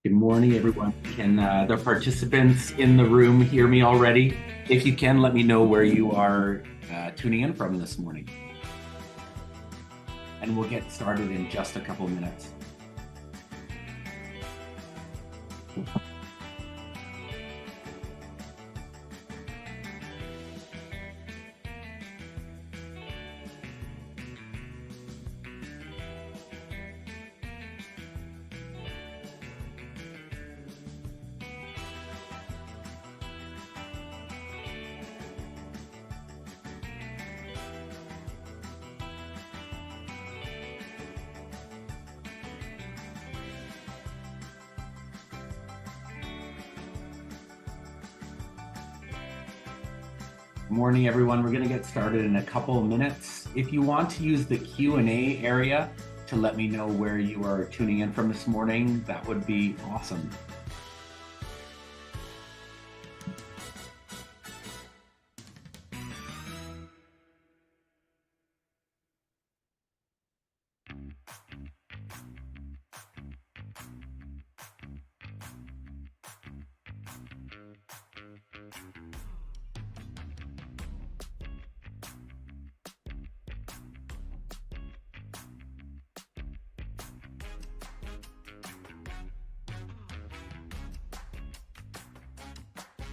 Good morning, everyone. Can the participants in the room hear me already? If you can, let me know where you are tuning in from this morning. And we'll get started in just a couple minutes. Good morning, everyone. We're going to get started in a couple of minutes. If you want to use the Q&A area to let me know where you are tuning in from this morning, that would be awesome.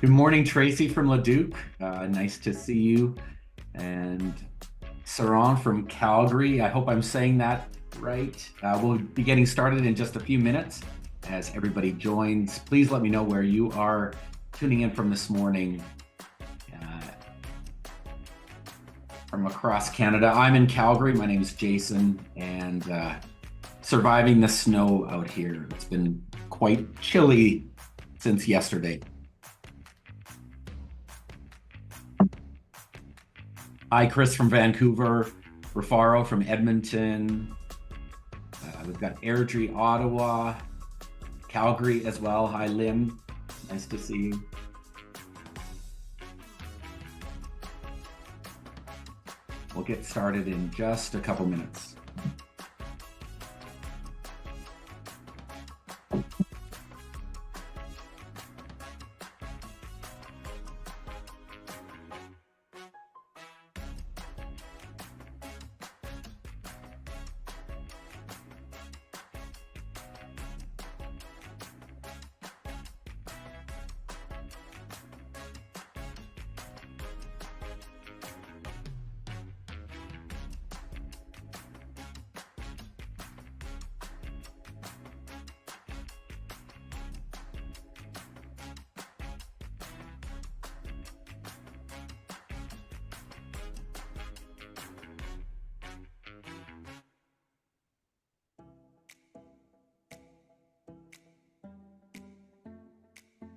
Good morning, Tracy from Leduc. Nice to see you. And Saran from Calgary. I hope I'm saying that right. We'll be getting started in just a few minutes as everybody joins. Please let me know where you are tuning in from this morning from across Canada. I'm in Calgary. My name is Jason, and surviving the snow out here. It's been quite chilly since yesterday. Hi, Chris from Vancouver, Rafaro from Edmonton. We've got Airdrie, Ottawa, Calgary as well. Hi, Lynn. Nice to see you. We'll get started in just a couple minutes.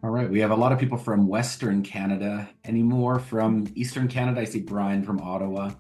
All right, we have a lot of people from Western Canada. Any more from Eastern Canada? I see Brian from Ottawa.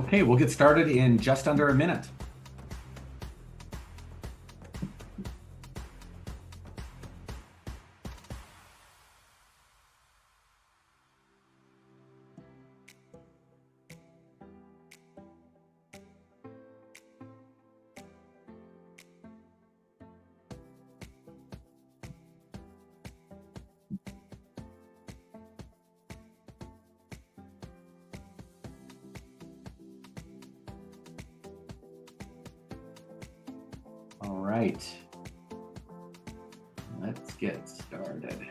Okay, we'll get started in just under a minute. All right, let's get started.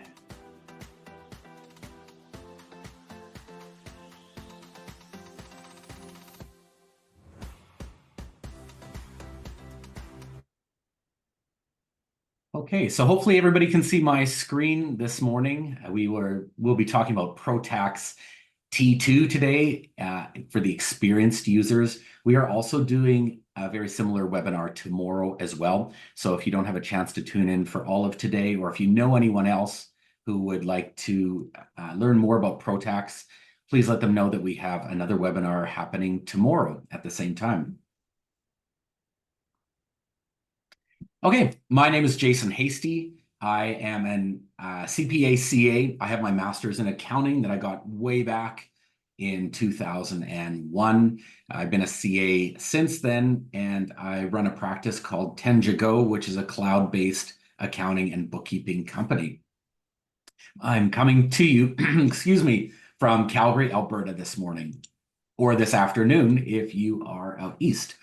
Okay, so hopefully everybody can see my screen this morning. We'll be talking about ProTax T2 today for the experienced users. We are also doing a very similar webinar tomorrow as well. So if you don't have a chance to tune in for all of today, or if you know anyone else who would like to learn more about ProTax, please let them know that we have another webinar happening tomorrow at the same time. Okay, my name is Jason Hasty. I am an CPA CA. I have my master's in accounting that I got way back in 2001. I've been a CA since then, and I run a practice called TenjaGo, which is a cloud-based accounting and bookkeeping company. I'm coming to you, excuse me, from Calgary, Alberta this morning, or this afternoon if you are out east.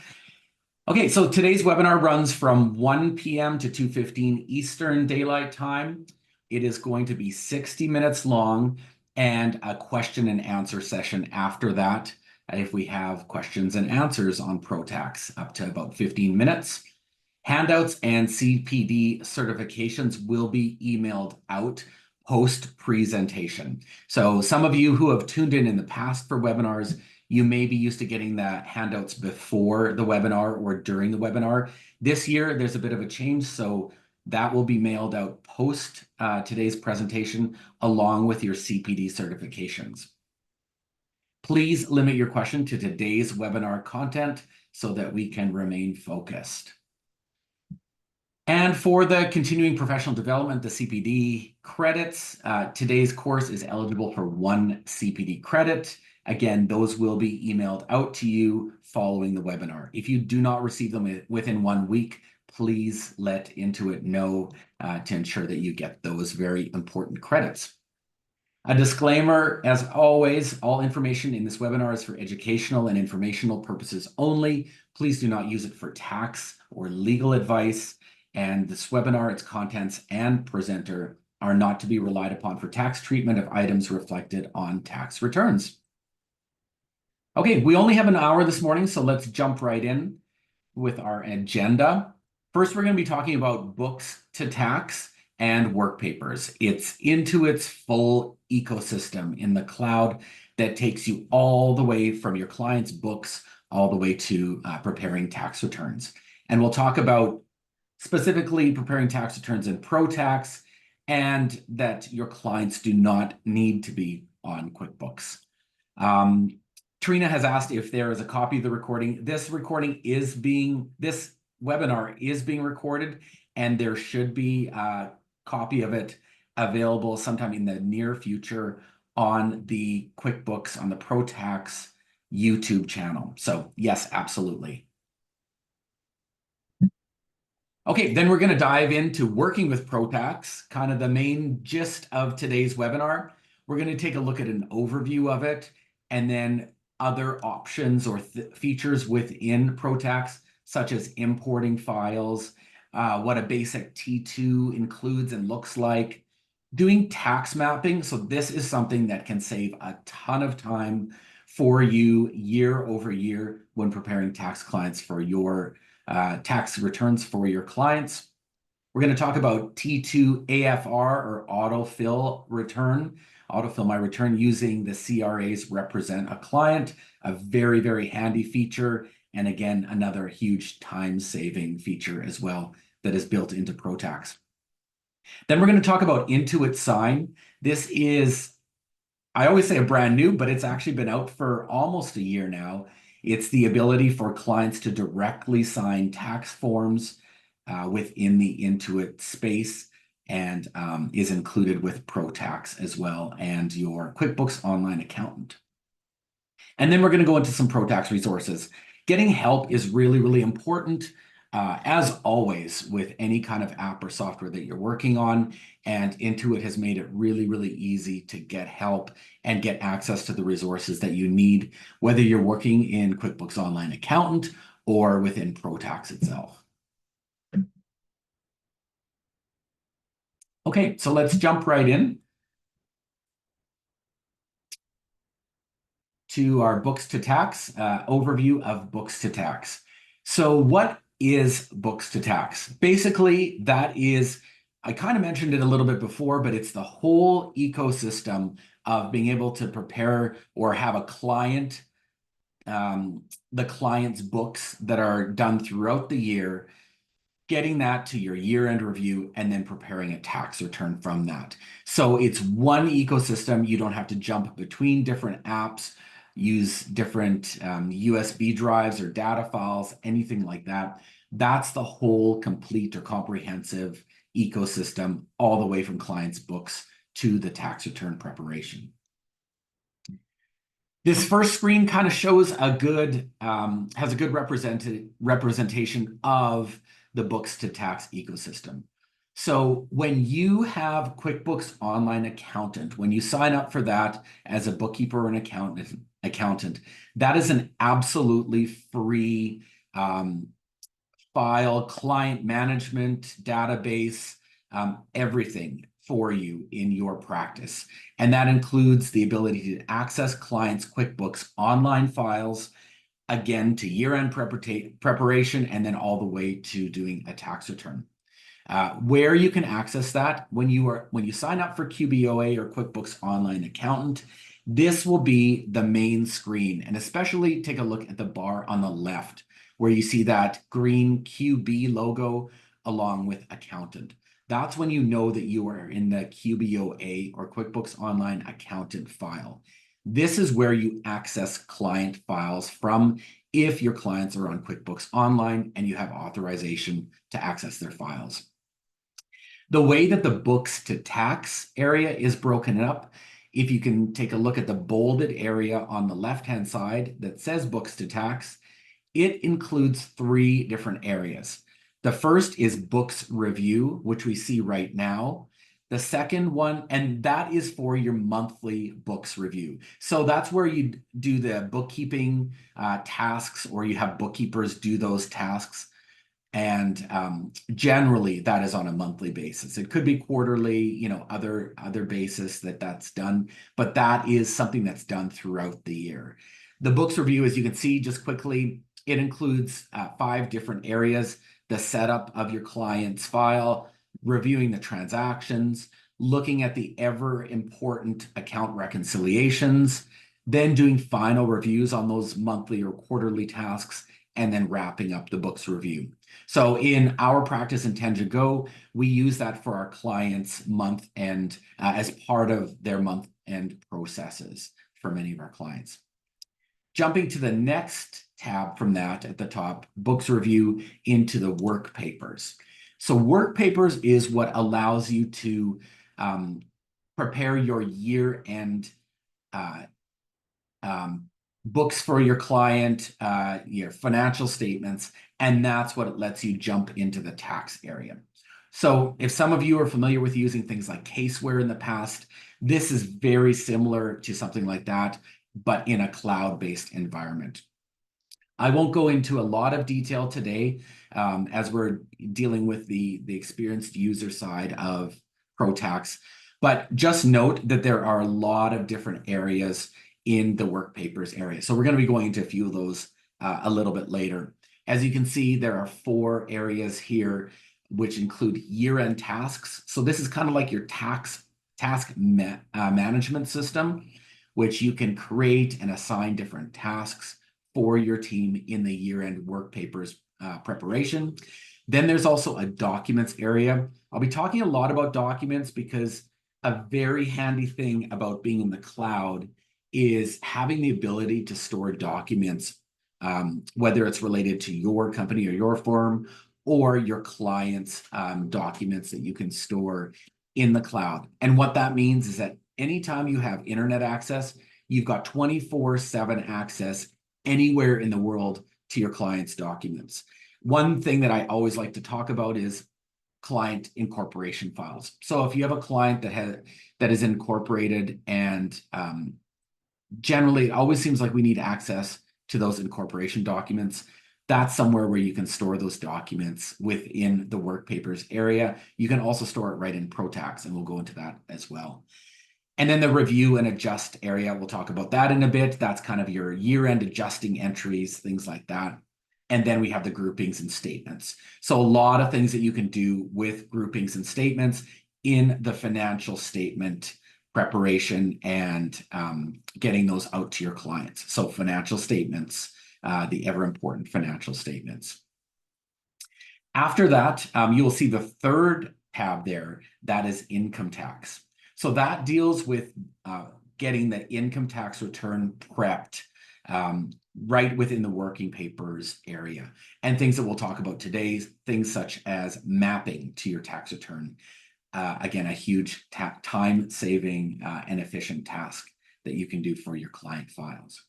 Okay, so today's webinar runs from 1 p.m. to 2:15 Eastern Daylight Time. It is going to be 60 minutes long and a question and answer session after that, if we have questions and answers on ProTax, up to about 15 minutes. Handouts and CPD certifications will be emailed out post-presentation. So some of you who have tuned in the past for webinars, you may be used to getting the handouts before the webinar or during the webinar. This year, there's a bit of a change, so that will be mailed out post today's presentation, along with your CPD certifications. Please limit your question to today's webinar content so that we can remain focused. And for the continuing professional development, the CPD credits, today's course is eligible for 1 CPD credit. Again, those will be emailed out to you following the webinar. If you do not receive them within 1 week, please let Intuit know to ensure that you get those very important credits. A disclaimer, as always, all information in this webinar is for educational and informational purposes only. Please do not use it for tax or legal advice. And this webinar, its contents, and presenter are not to be relied upon for tax treatment of items reflected on tax returns. Okay, we only have an hour this morning, so let's jump right in with our agenda. First, we're going to be talking about books to tax and work papers. It's Intuit's full ecosystem in the cloud that takes you all the way from your client's books all the way to preparing tax returns. And we'll talk about specifically preparing tax returns in ProTax, and that your clients do not need to be on QuickBooks. Trina has asked if there is a copy of the recording. This webinar is being recorded, and there should be a copy of it available sometime in the near future on the QuickBooks, on the ProTax YouTube channel. So yes, absolutely. Okay, then we're going to dive into working with ProTax, kind of the main gist of today's webinar. We're going to take a look at an overview of it, and then other options or features within ProTax, such as importing files, what a basic T2 includes and looks like, doing tax mapping. So this is something that can save a ton of time for you year over year when preparing tax clients for your tax returns for your clients. We're going to talk about T2 AFR or autofill return. Autofill my return using the CRA's represent a client, a very, very handy feature. And again, another huge time-saving feature as well that is built into ProTax. Then we're going to talk about Intuit Sign. This is, I always say a brand new, but it's actually been out for almost a year now. It's the ability for clients to directly sign tax forms within the Intuit space, and is included with ProTax as well and your QuickBooks Online Accountant. And then we're going to go into some ProTax resources. Getting help is really, really important, as always, with any kind of app or software that you're working on. And Intuit has made it really, really easy to get help and get access to the resources that you need, whether you're working in QuickBooks Online Accountant or within ProTax itself. Okay, so let's jump right in to our Books to Tax overview of Books to Tax. So what is Books to Tax? Basically, that is I kind of mentioned it a little bit before, but it's the whole ecosystem of being able to prepare or have a client, the client's books that are done throughout the year, getting that to your year-end review, and then preparing a tax return from that. So it's one ecosystem. You don't have to jump between different apps, use different USB drives or data files, anything like that. That's the whole complete or comprehensive ecosystem, all the way from clients' books to the tax return preparation. This first screen kind of shows a good, has a good representation of the books to tax ecosystem. So when you have QuickBooks Online Accountant, when you sign up for that as a bookkeeper or an accountant, that is an absolutely free file, client management, database, everything for you in your practice. And that includes the ability to access clients' QuickBooks Online files, again, to year-end preparation, and then all the way to doing a tax return. Where you can access that, when you sign up for QBOA or QuickBooks Online Accountant, this will be the main screen. And especially take a look at the bar on the left, where you see that green QB logo along with Accountant. That's when you know that you are in the QBOA or QuickBooks Online Accountant file. This is where you access client files from if your clients are on QuickBooks Online and you have authorization to access their files. The way that the books to tax area is broken up, if you can take a look at the bolded area on the left-hand side that says books to tax, it includes 3 different areas. The first is books review, which we see right now. The second one, and that is for your monthly books review. So that's where you do the bookkeeping tasks, or you have bookkeepers do those tasks. And generally that is on a monthly basis. It could be quarterly, you know, other basis that's done, but that is something that's done throughout the year. The books review, as you can see just quickly, it includes 5 different areas: the setup of your client's file, reviewing the transactions, looking at the ever important account reconciliations, then doing final reviews on those monthly or quarterly tasks, and then wrapping up the books review. So in our practice in Tenge Go, we use that for our clients' month end as part of their month end processes for many of our clients. Jumping to the next tab from that at the top, books review, into the work papers. So work papers is what allows you to prepare your year-end books for your client, your financial statements, and that's what it lets you jump into the tax area. So if some of you are familiar with using things like Caseware in the past, this is very similar to something like that, but in a cloud-based environment. I won't go into a lot of detail today as we're dealing with the experienced user side of ProTax, but just note that there are a lot of different areas in the work papers area. So we're going to be going into a few of those a little bit later. As you can see, there are 4 areas here, which include year-end tasks. So this is kind of like your task management system, which you can create and assign different tasks for your team in the year-end work papers preparation. Then there's also a documents area. I'll be talking a lot about documents because a very handy thing about being in the cloud is having the ability to store documents, whether it's related to your company or your firm, or your clients' documents that you can store in the cloud. And what that means is that anytime you have internet access, you've got 24/7 access anywhere in the world to your client's documents. One thing that I always like to talk about is client incorporation files. So if you have a client that is incorporated, and generally it always seems like we need access to those incorporation documents, that's somewhere where you can store those documents within the work papers area. You can also store it right in ProTax, and we'll go into that as well. And then the review and adjust area, we'll talk about that in a bit. That's kind of your year-end adjusting entries, things like that. And then we have the groupings and statements. So a lot of things that you can do with groupings and statements in the financial statement preparation and getting those out to your clients. So financial statements, the ever important financial statements. After that, you will see the third tab there, that is income tax. So that deals with getting the income tax return prepped right within the working papers area. And things that we'll talk about today, things such as mapping to your tax return. Again, a huge time-saving and efficient task that you can do for your client files.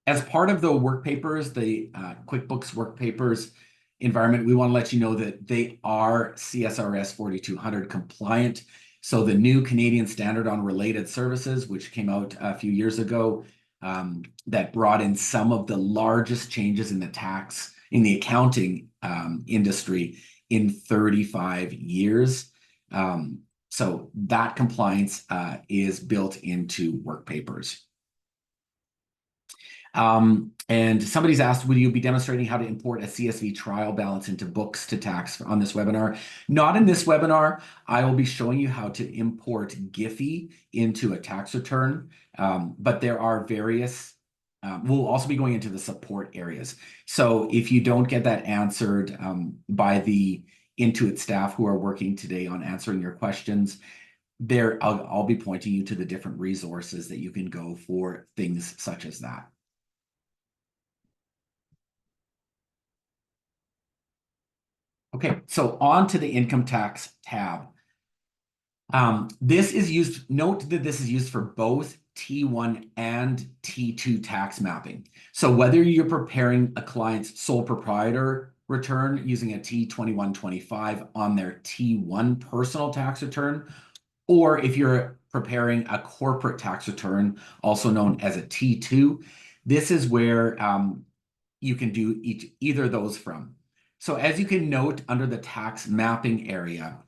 As part of the work papers, the QuickBooks work papers environment, we want to let you know that they are CSRS 4200 compliant. So the new Canadian Standard on Related Services, which came out a few years ago, that brought in some of the largest changes in the accounting industry in 35 years. So that compliance is built into work papers. And somebody's asked, will you be demonstrating how to import a CSV trial balance into books to tax on this webinar? Not in this webinar. I will be showing you how to import Giphy into a tax return, but there are various, we'll also be going into the support areas. So if you don't get that answered by the Intuit staff who are working today on answering your questions, I'll be pointing you to the different resources that you can go for things such as that. Okay, so on to the income tax tab. This is used, note that this is used for both T1 and T2 tax mapping. So whether you're preparing a client's sole proprietor return using a T2125 on their T1 personal tax return, or if you're preparing a corporate tax return, also known as a T2, this is where you can do either of those from. So as you can note under the tax mapping area,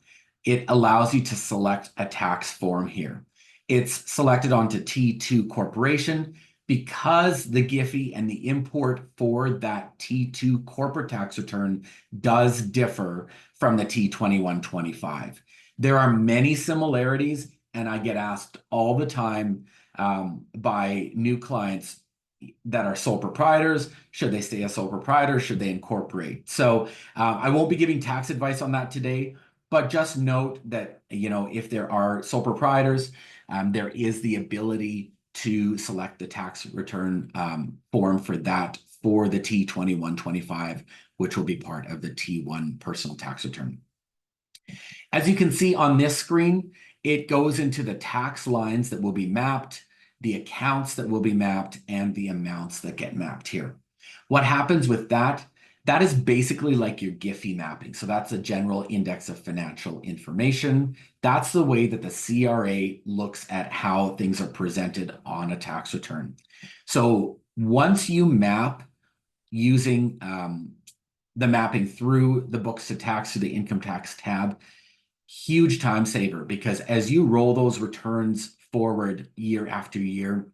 it allows you to select a tax form here. It's selected onto T2 corporation because the Giphy and the import for that T2 corporate tax return does differ from the T2125. There are many similarities, and I get asked all the time by new clients that are sole proprietors. Should they stay as sole proprietor? Should they incorporate? So I won't be giving tax advice on that today, but just note that, you know, if there are sole proprietors, there is the ability to select the tax return form for that for the T2125, which will be part of the T1 personal tax return. As you can see on this screen, it goes into the tax lines that will be mapped, the accounts that will be mapped, and the amounts that get mapped here. What happens with that? That is basically like your Giphy mapping. So that's a general index of financial information. That's the way that the CRA looks at how things are presented on a tax return. So once you map using the mapping through the books to tax to the income tax tab, huge time saver, because as you roll those returns forward year after year,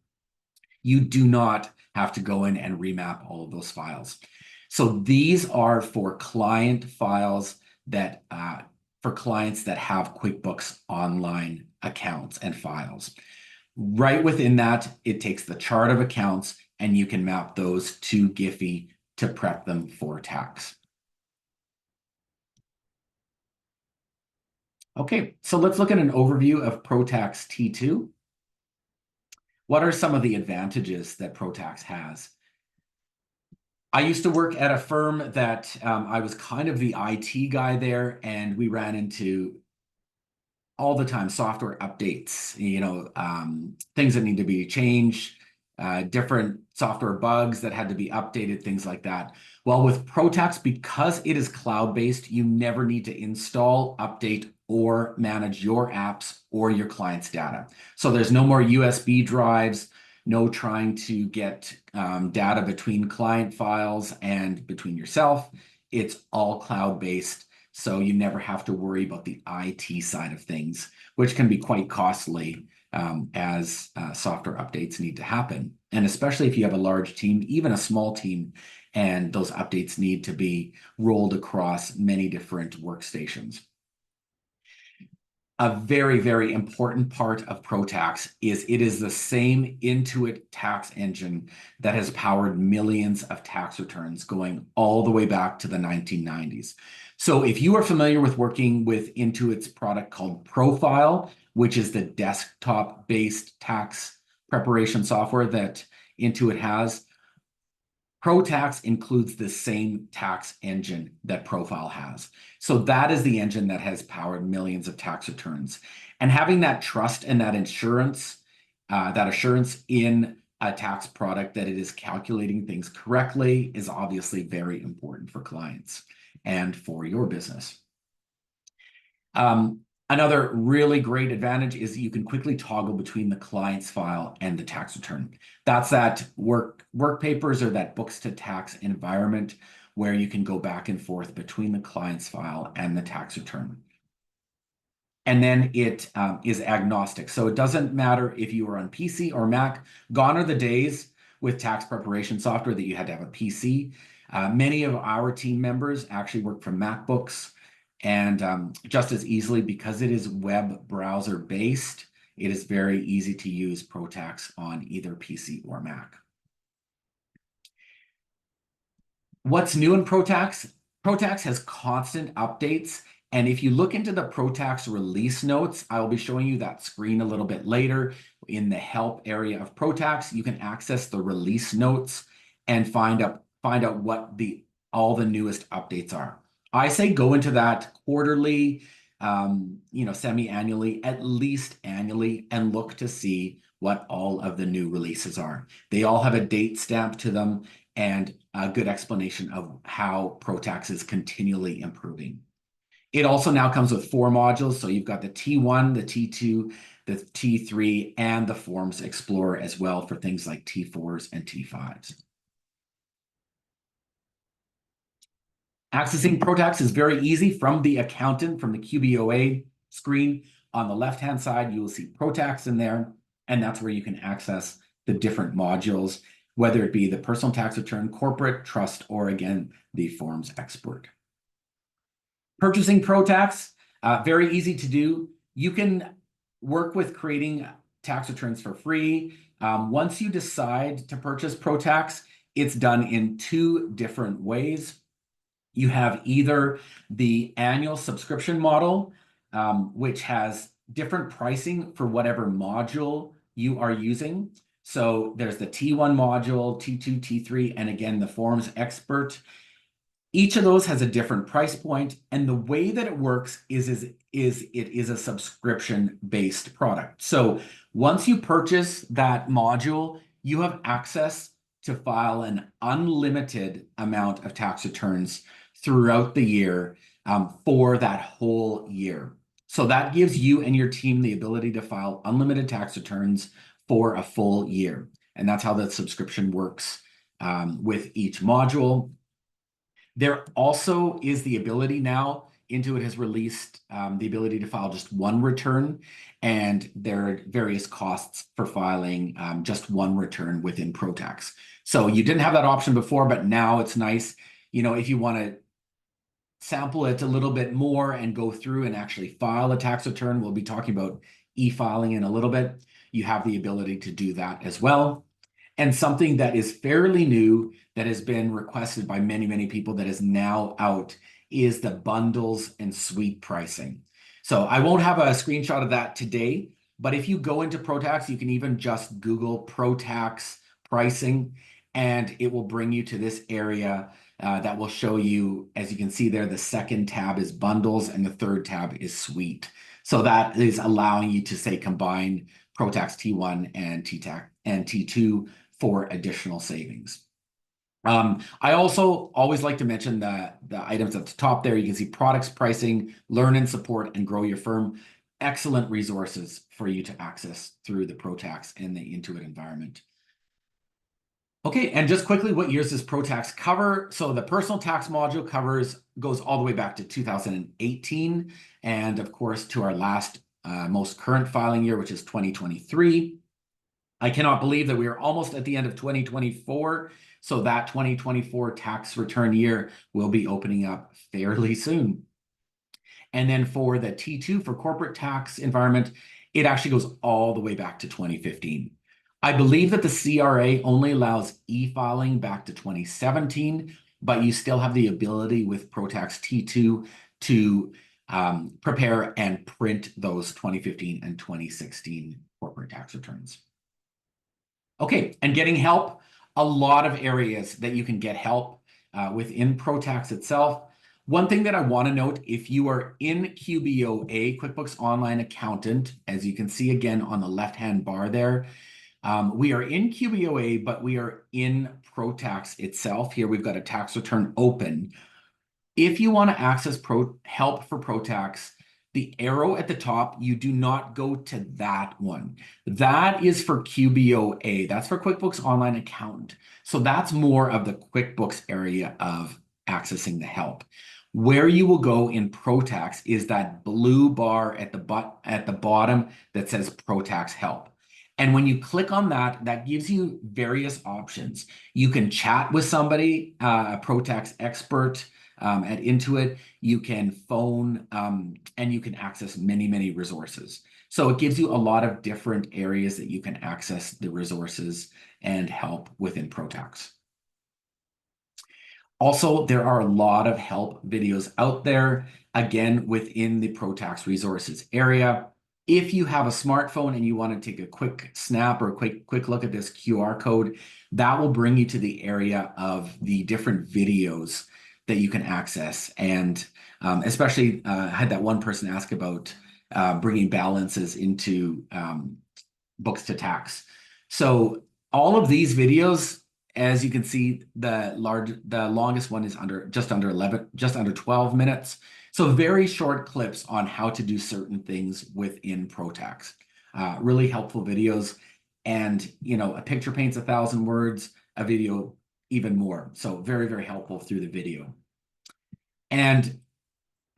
you do not have to go in and remap all of those files. So these are for client files that, for clients that have QuickBooks Online accounts and files. Right within that, it takes the chart of accounts and you can map those to Giphy to prep them for tax. Okay, so let's look at an overview of ProTax T2. What are some of the advantages that ProTax has? I used to work at a firm that I was kind of the IT guy there, and we ran into all the time software updates, you know, things that need to be changed, different software bugs that had to be updated, things like that. Well, with ProTax, because it is cloud-based, you never need to install, update, or manage your apps or your client's data. So there's no more USB drives, no trying to get data between client files and between yourself. It's all cloud-based, so you never have to worry about the IT side of things, which can be quite costly as software updates need to happen. And especially if you have a large team, even a small team, and those updates need to be rolled across many different workstations. A very, very important part of ProTax is it is the same Intuit tax engine that has powered millions of tax returns going all the way back to the 1990s. So if you are familiar with working with Intuit's product called Profile, which is the desktop-based tax preparation software that Intuit has, ProTax includes the same tax engine that Profile has. So that is the engine that has powered millions of tax returns. And having that trust and that assurance in a tax product that it is calculating things correctly is obviously very important for clients and for your business. Another really great advantage is you can quickly toggle between the client's file and the tax return. That's that work papers or that books to tax environment where you can go back and forth between the client's file and the tax return. And then it is agnostic. So it doesn't matter if you are on PC or Mac. Gone are the days with tax preparation software that you had to have a PC. Many of our team members actually work from MacBooks. And just as easily, because it is web browser based, it is very easy to use ProTax on either PC or Mac. What's new in ProTax? ProTax has constant updates. And if you look into the ProTax release notes, I will be showing you that screen a little bit later. In the help area of ProTax, you can access the release notes and find out what all the newest updates are. I say go into that quarterly, semi-annually, at least annually, and look to see what all of the new releases are. They all have a date stamp to them and a good explanation of how ProTax is continually improving. It also now comes with 4 modules. So you've got the T1, the T2, the T3, and the Forms Explorer as well for things like T4s and T5s. Accessing ProTax is very easy from the accountant, from the QBOA screen. On the left-hand side, you will see ProTax in there, and that's where you can access the different modules, whether it be the personal tax return, corporate, trust, or again, the Forms Expert. Purchasing ProTax, very easy to do. You can work with creating tax returns for free. Once you decide to purchase ProTax, it's done in 2 different ways. You have either the annual subscription model, which has different pricing for whatever module you are using. So there's the T1 module, T2, T3, and again, the Forms Expert. Each of those has a different price point, and the way that it works is it is a subscription-based product. So once you purchase that module, you have access to file an unlimited amount of tax returns throughout the year for that whole year. So that gives you and your team the ability to file unlimited tax returns for a full year. And that's how the subscription works with each module. There also is the ability now, Intuit has released the ability to file just one return, and there are various costs for filing just one return within ProTax. So you didn't have that option before, but now it's nice. If you want to sample it a little bit more and go through and actually file a tax return, we'll be talking about e-filing in a little bit. You have the ability to do that as well. And something that is fairly new that has been requested by many, many people that is now out is the bundles and suite pricing. So I won't have a screenshot of that today, but if you go into ProTax, you can even just Google ProTax pricing, and it will bring you to this area that will show you, as you can see there, the second tab is bundles and the third tab is suite. So that is allowing you to say combine ProTax T1 and T2 for additional savings. I also always like to mention the items at the top there. You can see products, pricing, learn and support, and grow your firm. Excellent resources for you to access through the ProTax and the Intuit environment. Okay, and just quickly, what years does ProTax cover? So the personal tax module goes all the way back to 2018, and of course to our last most current filing year, which is 2023. I cannot believe that we are almost at the end of 2024. So that 2024 tax return year will be opening up fairly soon. And then for the T2 for corporate tax environment, it actually goes all the way back to 2015. I believe that the CRA only allows e-filing back to 2017, but you still have the ability with ProTax T2 to prepare and print those 2015 and 2016 corporate tax returns. Okay, and getting help, a lot of areas that you can get help within ProTax itself. One thing that I want to note, if you are in QBOA, QuickBooks Online Accountant, as you can see again on the left-hand bar there, we are in QBOA, but we are in ProTax itself. Here we've got a tax return open. If you want to access help for ProTax, the arrow at the top, you do not go to that one. That is for QBOA. That's for QuickBooks Online Accountant. So that's more of the QuickBooks area of accessing the help. Where you will go in ProTax is that blue bar at the bottom that says ProTax Help. And when you click on that, that gives you various options. You can chat with somebody, a ProTax expert, at Intuit, you can phone, and you can access many, many resources. So it gives you a lot of different areas that you can access the resources and help within ProTax. Also, there are a lot of help videos out there, again, within the ProTax resources area. If you have a smartphone and you want to take a quick snap or a quick look at this QR code, that will bring you to the area of the different videos that you can access. And especially I had that one person ask about bringing balances into books to tax. So all of these videos, as you can see, the longest one is just under 12 minutes. So very short clips on how to do certain things within ProTax. Really helpful videos. And, you know, a picture paints 1,000 words, a video even more. So very, very helpful through the video. And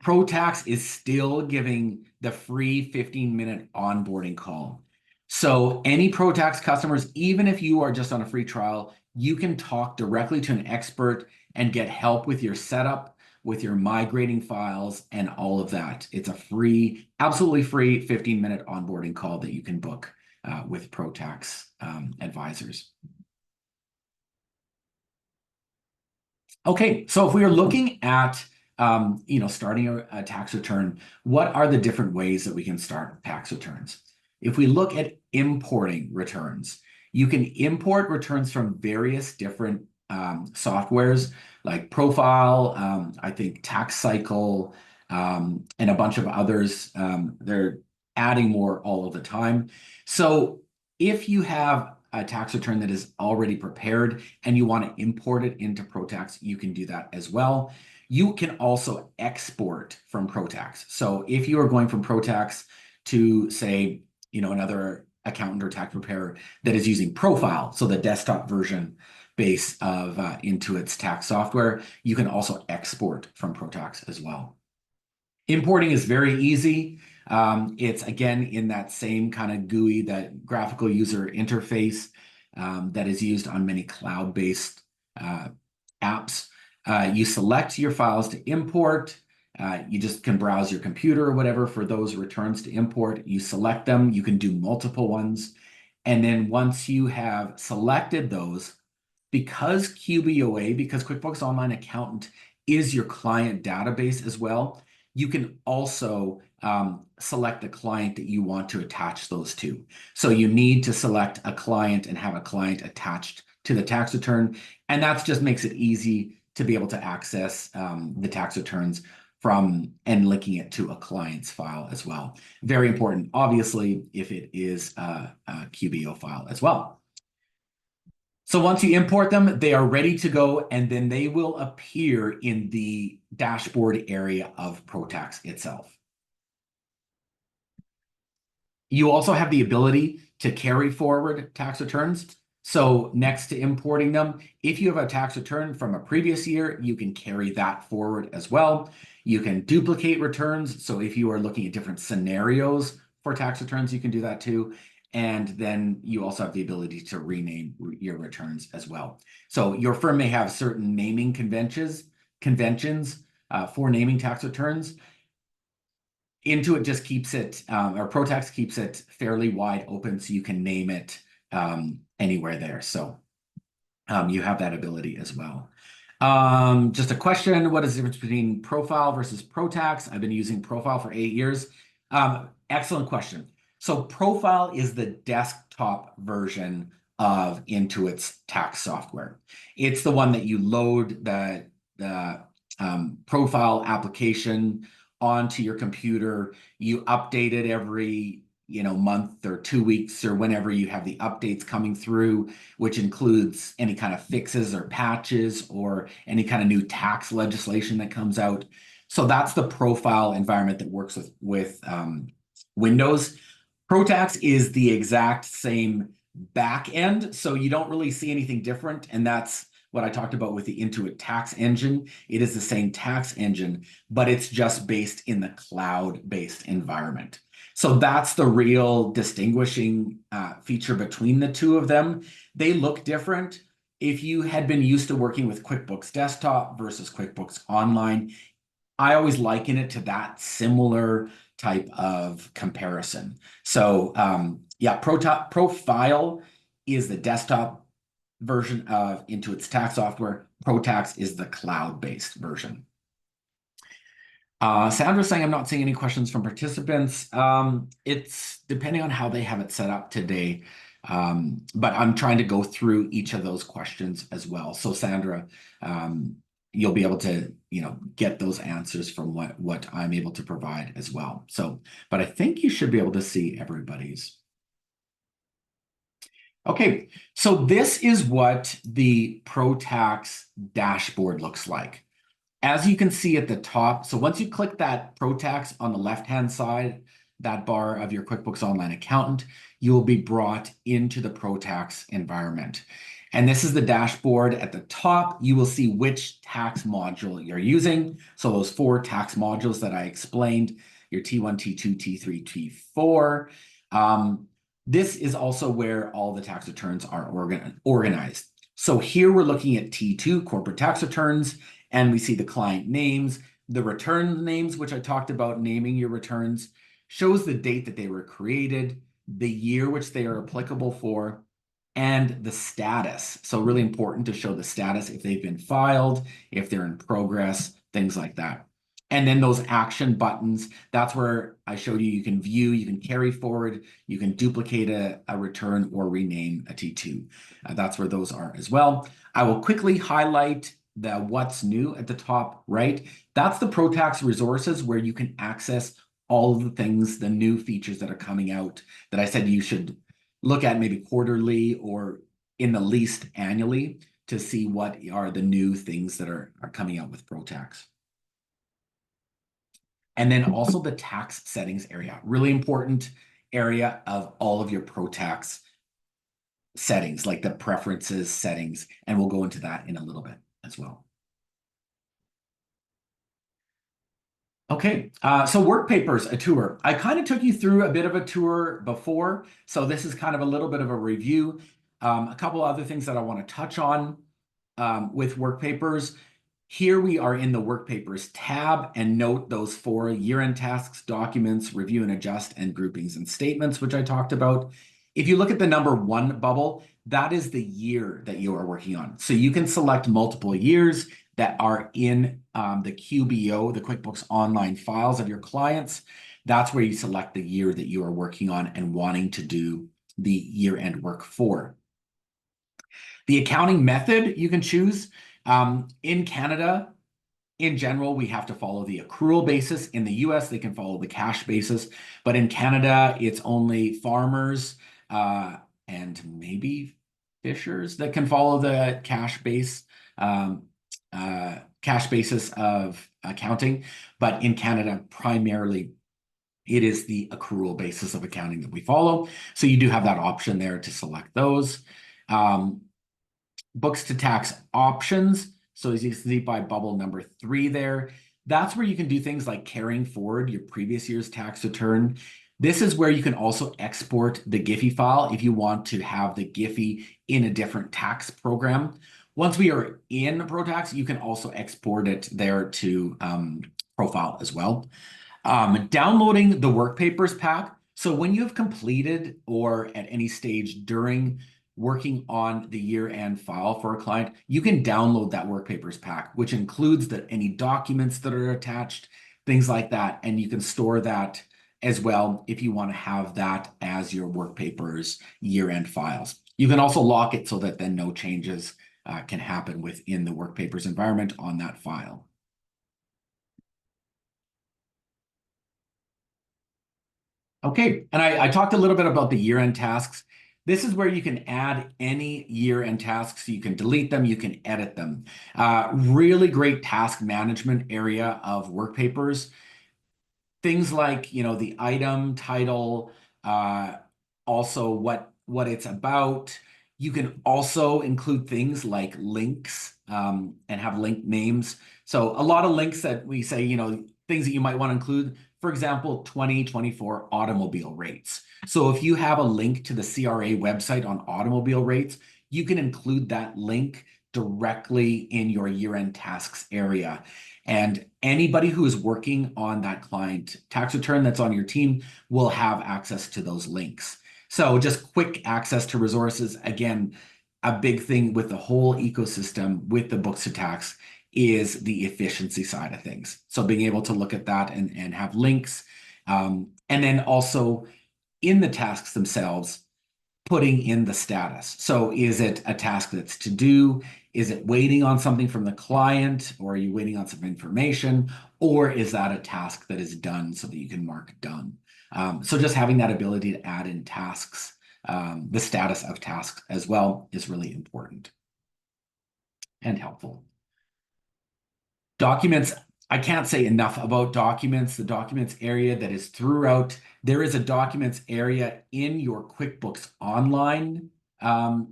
ProTax is still giving the free 15-minute onboarding call. So any ProTax customers, even if you are just on a free trial, you can talk directly to an expert and get help with your setup, with your migrating files, and all of that. It's a free, absolutely free 15-minute onboarding call that you can book with ProTax advisors. Okay, so if we are looking at starting a tax return, what are the different ways that we can start tax returns? If we look at importing returns, you can import returns from various different softwares like Profile, I think Tax Cycle, and a bunch of others. They're adding more all of the time. So if you have a tax return that is already prepared and you want to import it into ProTax, you can do that as well. You can also export from ProTax. So if you are going from ProTax to, say, another accountant or tax preparer that is using Profile, so the desktop version base of Intuit's tax software, you can also export from ProTax as well. Importing is very easy. It's, again, in that same kind of GUI, that graphical user interface that is used on many cloud-based apps. You select your files to import. You just can browse your computer or whatever for those returns to import. You select them. You can do multiple ones. And then once you have selected those, because QBOA, because QuickBooks Online Accountant is your client database as well, you can also select the client that you want to attach those to. So you need to select a client and have a client attached to the tax return. And that just makes it easy to be able to access the tax returns from and linking it to a client's file as well. Very important, obviously, if it is a QBO file as well. So once you import them, they are ready to go, and then they will appear in the dashboard area of ProTax itself. You also have the ability to carry forward tax returns. So next to importing them, if you have a tax return from a previous year, you can carry that forward as well. You can duplicate returns. So if you are looking at different scenarios for tax returns, you can do that too. And then you also have the ability to rename your returns as well. So your firm may have certain naming conventions for naming tax returns. Intuit just keeps it, or ProTax keeps it fairly wide open, so you can name it anywhere there. So you have that ability as well. Just a question, what is the difference between Profile versus ProTax? I've been using Profile for 8 years. Excellent question. So Profile is the desktop version of Intuit's tax software. It's the one that you load the Profile application onto your computer. You update it every month or 2 weeks or whenever you have the updates coming through, which includes any kind of fixes or patches or any kind of new tax legislation that comes out. So that's the Profile environment that works with Windows. ProTax is the exact same back end, so you don't really see anything different, and that's what I talked about with the Intuit tax engine. It is the same tax engine, but it's just based in the cloud-based environment. So that's the real distinguishing feature between the two of them. They look different. If you had been used to working with QuickBooks Desktop versus QuickBooks Online, I always liken it to that similar type of comparison. So yeah, Profile is the desktop version of Intuit's tax software. ProTax is the cloud-based version. Sandra's saying, I'm not seeing any questions from participants. It's depending on how they have it set up today. But I'm trying to go through each of those questions as well. So Sandra, you'll be able to, get those answers from what I'm able to provide as well. So, but I think you should be able to see everybody's. Okay, so this is what the ProTax dashboard looks like. As you can see at the top, so once you click that ProTax on the left-hand side, that bar of your QuickBooks Online Accountant, you will be brought into the ProTax environment. And this is the dashboard. At the top, you will see which tax module you're using. So those 4 tax modules that I explained, your T1, T2, T3, T4. This is also where all the tax returns are organized. So here we're looking at T2, corporate tax returns, and we see the client names, the return names, which I talked about, naming your returns, shows the date that they were created, the year which they are applicable for, and the status. So really important to show the status, if they've been filed, if they're in progress, things like that. And then those action buttons, that's where I showed you can view, you can carry forward, you can duplicate a return or rename a T2. That's where those are as well. I will quickly highlight the what's new at the top right. That's the ProTax resources where you can access all of the things, the new features that are coming out that I said you should look at maybe quarterly or in the least annually to see what are the new things that are coming out with ProTax. And then also the tax settings area, really important area of all of your ProTax settings, like the preferences settings, and we'll go into that in a little bit as well. Okay, so work papers, a tour. I kind of took you through a bit of a tour before, so this is kind of a little bit of a review. A couple other things that I want to touch on with work papers. Here we are in the work papers tab, and note those 4 year-end tasks, documents, review and adjust, and groupings and statements, which I talked about. If you look at the number 1 bubble, that is the year that you are working on. So you can select multiple years that are in the QBO, the QuickBooks Online files of your clients. That's where you select the year that you are working on and wanting to do the year-end work for. The accounting method you can choose. In Canada, in general, we have to follow the accrual basis. In the US, they can follow the cash basis. But in Canada, it's only farmers and maybe fishers that can follow the cash basis of accounting. But in Canada, primarily, it is the accrual basis of accounting that we follow. So you do have that option there to select those. Books to tax options. So as you can see by bubble number 3 there, that's where you can do things like carrying forward your previous year's tax return. This is where you can also export the Giphy file if you want to have the Giphy in a different tax program. Once we are in ProTax, you can also export it there to Profile as well. Downloading the work papers pack. So when you have completed or at any stage during working on the year-end file for a client, you can download that work papers pack, which includes any documents that are attached, things like that. And you can store that as well if you want to have that as your work papers year-end files. You can also lock it so that then no changes can happen within the work papers environment on that file. Okay, and I talked a little bit about the year-end tasks. This is where you can add any year-end tasks. You can delete them, you can edit them. Really great task management area of work papers. Things like, the item, title, also what it's about. You can also include things like links and have link names. So a lot of links that we say, things that you might want to include. For example, 2024 automobile rates. So if you have a link to the CRA website on automobile rates, you can include that link directly in your year-end tasks area. And anybody who is working on that client tax return that's on your team will have access to those links. So just quick access to resources. Again, a big thing with the whole ecosystem with the books to tax is the efficiency side of things. So being able to look at that and have links. And then also in the tasks themselves, putting in the status. So is it a task that's to do? Is it waiting on something from the client? Or are you waiting on some information? Or is that a task that is done so that you can mark done? So just having that ability to add in tasks, the status of tasks as well is really important and helpful. Documents, I can't say enough about documents. The documents area that is throughout. There is a documents area in your QuickBooks Online,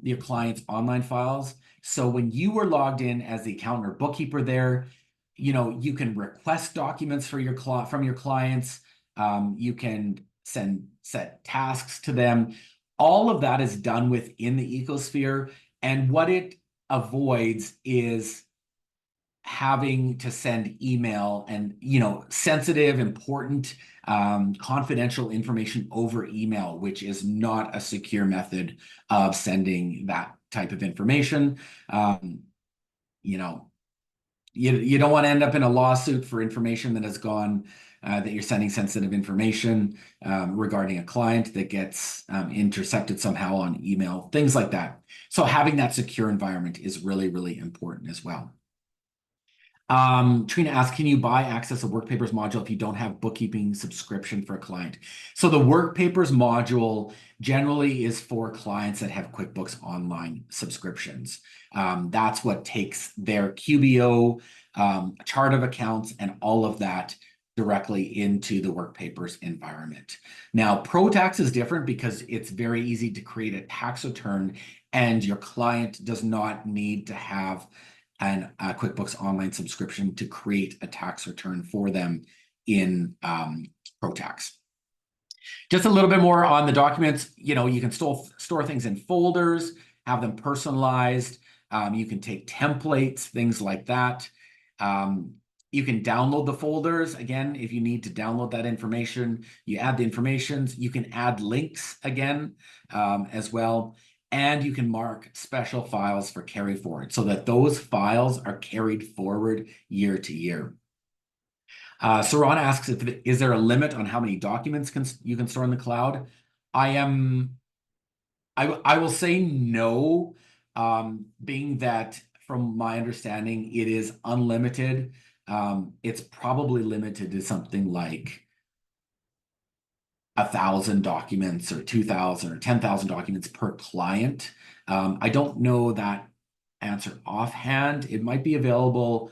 your client's online files. So when you were logged in as the accountant or bookkeeper there, you can request documents from your clients. You can set tasks to them. All of that is done within the ecosphere. And what it avoids is having to send email and sensitive, important, confidential information over email, which is not a secure method of sending that type of information. You don't want to end up in a lawsuit for information that has gone that you're sending sensitive information regarding a client that gets intercepted somehow on email, things like that. So having that secure environment is really, really important as well. Trina asks, can you buy access to Work Papers module if you don't have bookkeeping subscription for a client? So the Work Papers module generally is for clients that have QuickBooks Online subscriptions. That's what takes their QBO, chart of accounts, and all of that directly into the Work Papers environment. Now, ProTax is different because it's very easy to create a tax return, and your client does not need to have a QuickBooks Online subscription to create a tax return for them in ProTax. Just a little bit more on the documents. You can store things in folders, have them personalized. You can take templates, things like that. You can download the folders. Again, if you need to download that information, you add the information. You can add links again as well. And you can mark special files for carry forward so that those files are carried forward year to year. Saran asks, is there a limit on how many documents you can store in the cloud? I will say no, being that from my understanding, it is unlimited. It's probably limited to something like 1,000 documents or 2,000 or 10,000 documents per client. I don't know that answer offhand. It might be available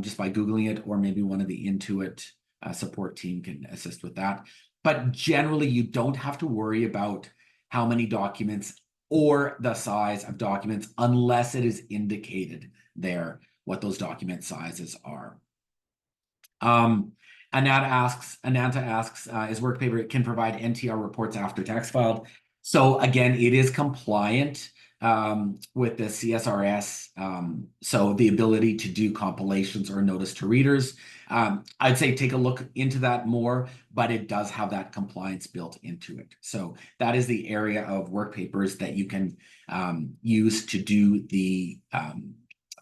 just by Googling it, or maybe one of the Intuit support team can assist with that. But generally, you don't have to worry about how many documents or the size of documents unless it is indicated there what those document sizes are. Ananta asks, is Workpaper can provide NTR reports after tax filed? So again, it is compliant with the CSRS. So the ability to do compilations or notice to readers. I'd say take a look into that more, but it does have that compliance built into it. So that is the area of Workpapers that you can use to do the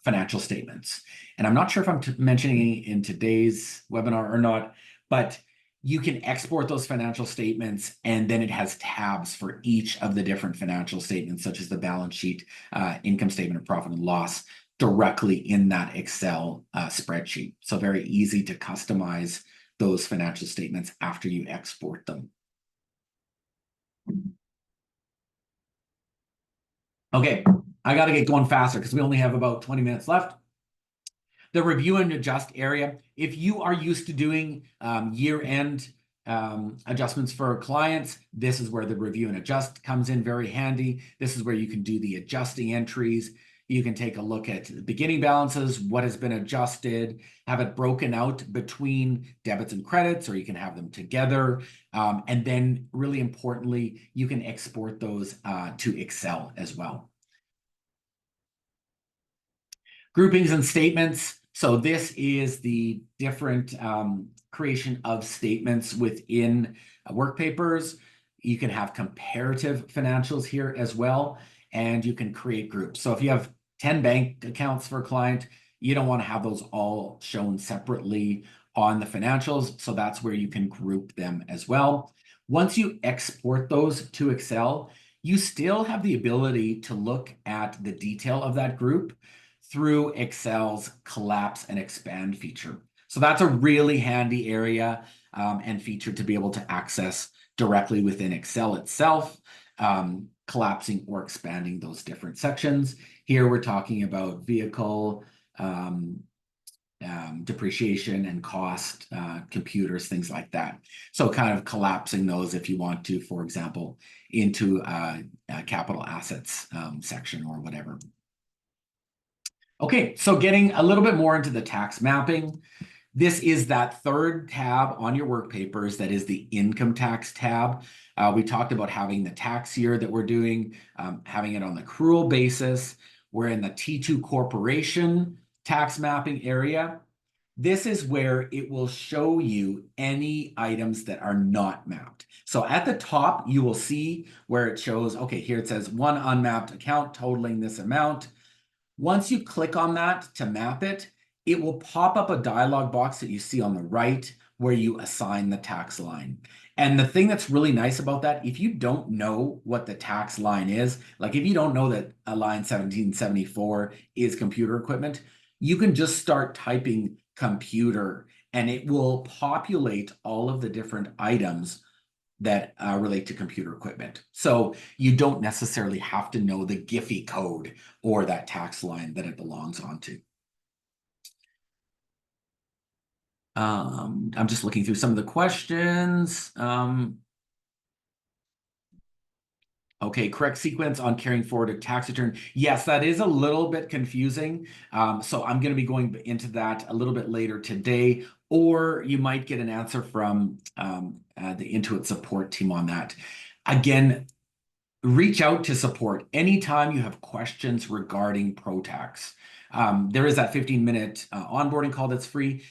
financial statements. And I'm not sure if I'm mentioning in today's webinar or not, but you can export those financial statements, and then it has tabs for each of the different financial statements, such as the balance sheet, income statement of profit and loss, directly in that Excel spreadsheet. So very easy to customize those financial statements after you export them. Okay, I got to get going faster because we only have about 20 minutes left. The review and adjust area, if you are used to doing year-end adjustments for clients, this is where the review and adjust comes in very handy. This is where you can do the adjusting entries. You can take a look at the beginning balances, what has been adjusted, have it broken out between debits and credits, or you can have them together. And then really importantly, you can export those to Excel as well. Groupings and statements. So this is the different creation of statements within Workpapers. You can have comparative financials here as well, and you can create groups. So if you have 10 bank accounts for a client, you don't want to have those all shown separately on the financials. So that's where you can group them as well. Once you export those to Excel, you still have the ability to look at the detail of that group through Excel's collapse and expand feature. So that's a really handy area and feature to be able to access directly within Excel itself, collapsing or expanding those different sections. Here we're talking about vehicle, depreciation and cost, computers, things like that. So kind of collapsing those if you want to, for example, into a capital assets section or whatever. Okay, so getting a little bit more into the tax mapping. This is that third tab on your Workpapers that is the income tax tab. We talked about having the tax year that we're doing, having it on the accrual basis. We're in the T2 corporation tax mapping area. This is where it will show you any items that are not mapped. So at the top, you will see where it shows, okay, here it says one unmapped account totaling this amount. Once you click on that to map it, it will pop up a dialog box that you see on the right where you assign the tax line. And the thing that's really nice about that, if you don't know what the tax line is, like if you don't know that a line 1774 is computer equipment, you can just start typing computer and it will populate all of the different items that relate to computer equipment. So you don't necessarily have to know the Giphy code or that tax line that it belongs onto. I'm just looking through some of the questions. Okay, correct sequence on carrying forward a tax return. Yes, that is a little bit confusing. So I'm going to be going into that a little bit later today, or you might get an answer from the Intuit support team on that. Again, reach out to support anytime you have questions regarding ProTax. There is that 15-minute onboarding call that's free.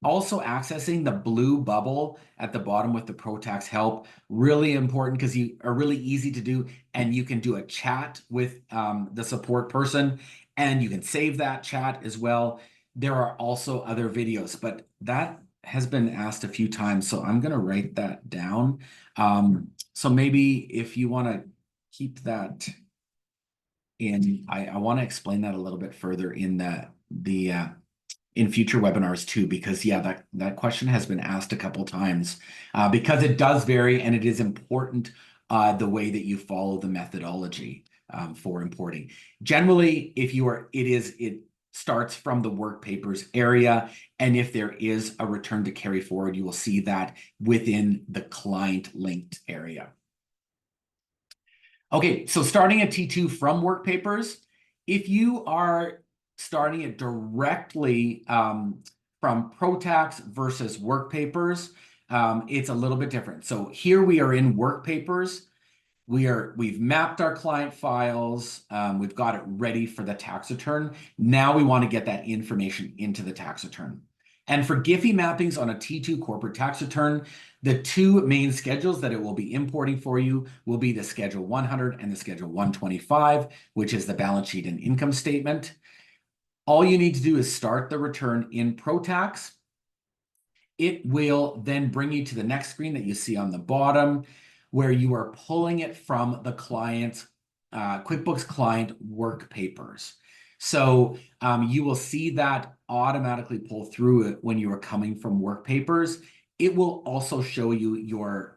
Also accessing the blue bubble at the bottom with the ProTax help, really important because you are really easy to do, and you can do a chat with the support person, and you can save that chat as well. There are also other videos, but that has been asked a few times, so I'm going to write that down. So maybe if you want to keep that in, I want to explain that a little bit further in in future webinars too, because yeah, that question has been asked a couple times because it does vary, and it is important the way that you follow the methodology for importing. Generally, it starts from the Workpapers area, and if there is a return to carry forward, you will see that within the client linked area. Okay, so starting at T2 from Workpapers, if you are starting it directly from from ProTax versus work papers, it's a little bit different. So here we are in work papers. We've mapped our client files. We've got it ready for the tax return. Now we want to get that information into the tax return. And for GIFI mappings on a T2 corporate tax return, the two main schedules that it will be importing for you will be the Schedule 100 and the Schedule 125, which is the balance sheet and income statement. All you need to do is start the return in ProTax. It will then bring you to the next screen that you see on the bottom, where you are pulling it from the client's QuickBooks client work papers. So you will see that automatically pull through it when you are coming from work papers. It will also show you your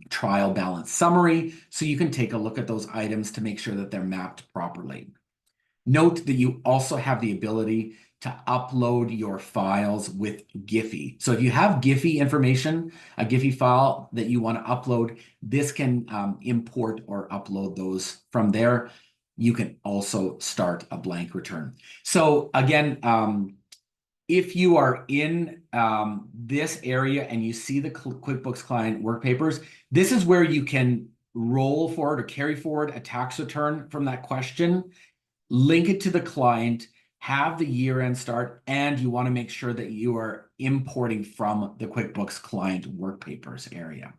trial balance summary, so you can take a look at those items to make sure that they're mapped properly. Note that you also have the ability to upload your files with Giphy. So if you have Giphy information, a Giphy file that you want to upload, this can import or upload those from there. You can also start a blank return. So again, if you are in this area and you see the QuickBooks client work papers, this is where you can roll forward or carry forward a tax return from that question, link it to the client, have the year-end start, and you want to make sure that you are importing from the QuickBooks client work papers area.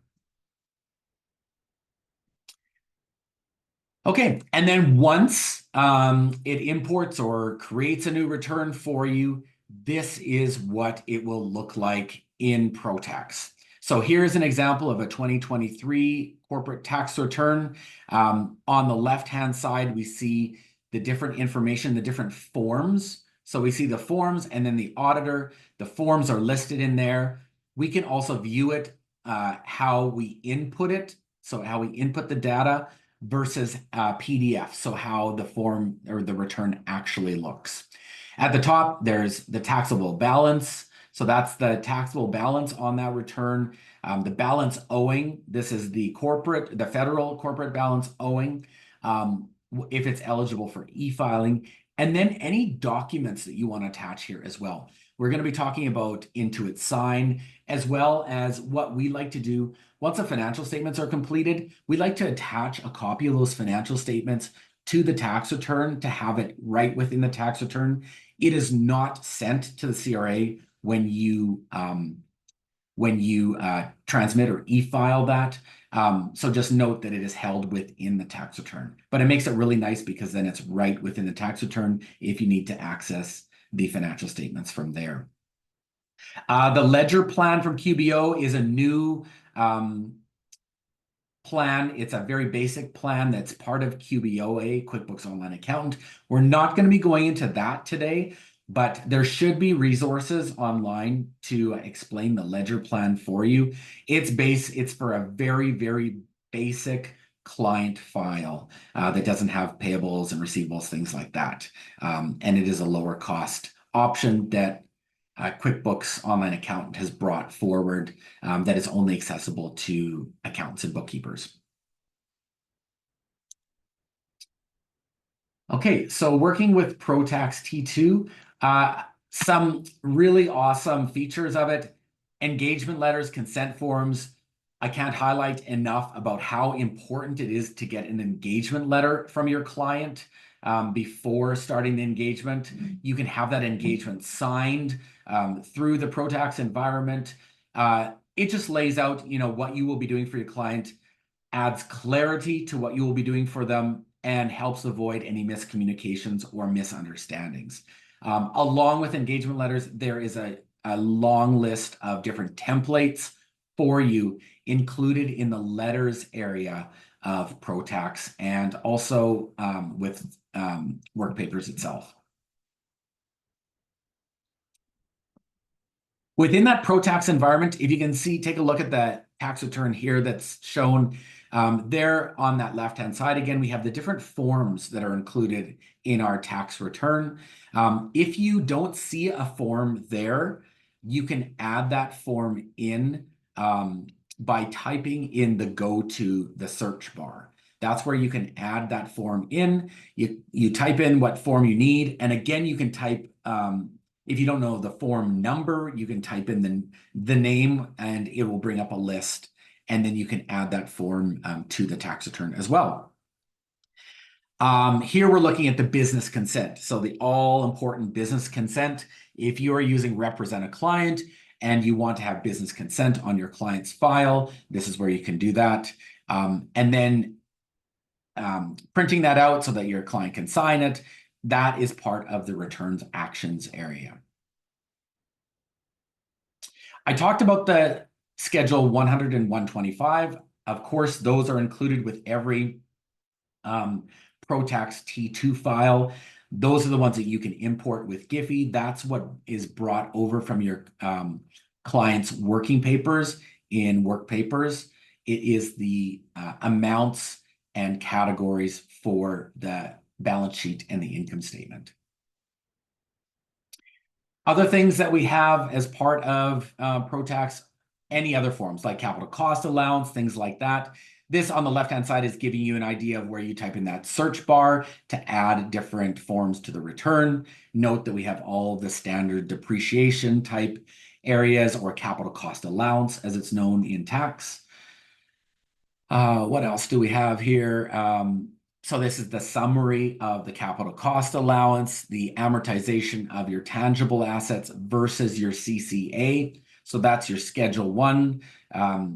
Okay, and then once it imports or creates a new return for you, this is what it will look like in ProTax. So here's an example of a 2023 corporate tax return. On the left-hand side, we see the different information, the different forms. So we see the forms and then the auditor. The forms are listed in there. We can also view it, how we input it. So how we input the data versus PDF. So how the form or the return actually looks. At the top, there's the taxable balance. So that's the taxable balance on that return. The balance owing, this is the federal corporate balance owing. If it's eligible for e-filing, and then any documents that you want to attach here as well. We're going to be talking about Intuit Sign, as well as what we like to do once the financial statements are completed. We like to attach a copy of those financial statements to the tax return to have it right within the tax return. It is not sent to the CRA when you transmit or e-file that. So just note that it is held within the tax return, but it makes it really nice because then it's right within the tax return if you need to access the financial statements from there. The ledger plan from QBO is a new plan. It's a very basic plan that's part of QBOA, QuickBooks Online Accountant. We're not going to be going into that today, but there should be resources online to explain the ledger plan for you. It's for a very, very basic client file that doesn't have payables and receivables, things like that. And it is a lower cost option that QuickBooks Online Accountant has brought forward that is only accessible to accountants and bookkeepers. Okay, so working with ProTax T2, some really awesome features of it: engagement letters, consent forms. I can't highlight enough about how important it is to get an engagement letter from your client before starting the engagement. You can have that engagement signed through the ProTax environment. It just lays out, what you will be doing for your client, adds clarity to what you will be doing for them, and helps avoid any miscommunications or misunderstandings. Along with engagement letters, there is a long list of different templates for you included in the letters area of ProTax, and also with work papers itself. Within that ProTax environment, if you can see, take a look at the tax return here that's shown there on that left-hand side. Again, we have the different forms that are included in our tax return. If you don't see a form there, you can add that form in by typing in the go to the search bar. That's where you can add that form in. You type in what form you need, and again, you can type If you don't know the form number, you can type in the name and it will bring up a list. And then you can add that form to the tax return as well. Here we're looking at the business consent. So the all important business consent. If you are using Represent a Client and you want to have business consent on your client's file, this is where you can do that. And then printing that out so that your client can sign it, that is part of the returns actions area. I talked about the Schedule 100 and 125. Of course, those are included with every ProTax T2 file. Those are the ones that you can import with Giphy. That's what is brought over from your client's working papers in Work Papers. It is the amounts and categories for the balance sheet and the income statement. Other things that we have as part of ProTax, any other forms like capital cost allowance, things like that. This on the left-hand side is giving you an idea of where you type in that search bar to add different forms to the return. Note that we have all the standard depreciation type areas or capital cost allowance as it's known in tax. What else do we have here? So this is the summary of the capital cost allowance, the amortization of your tangible assets versus your CCA. So that's your Schedule 1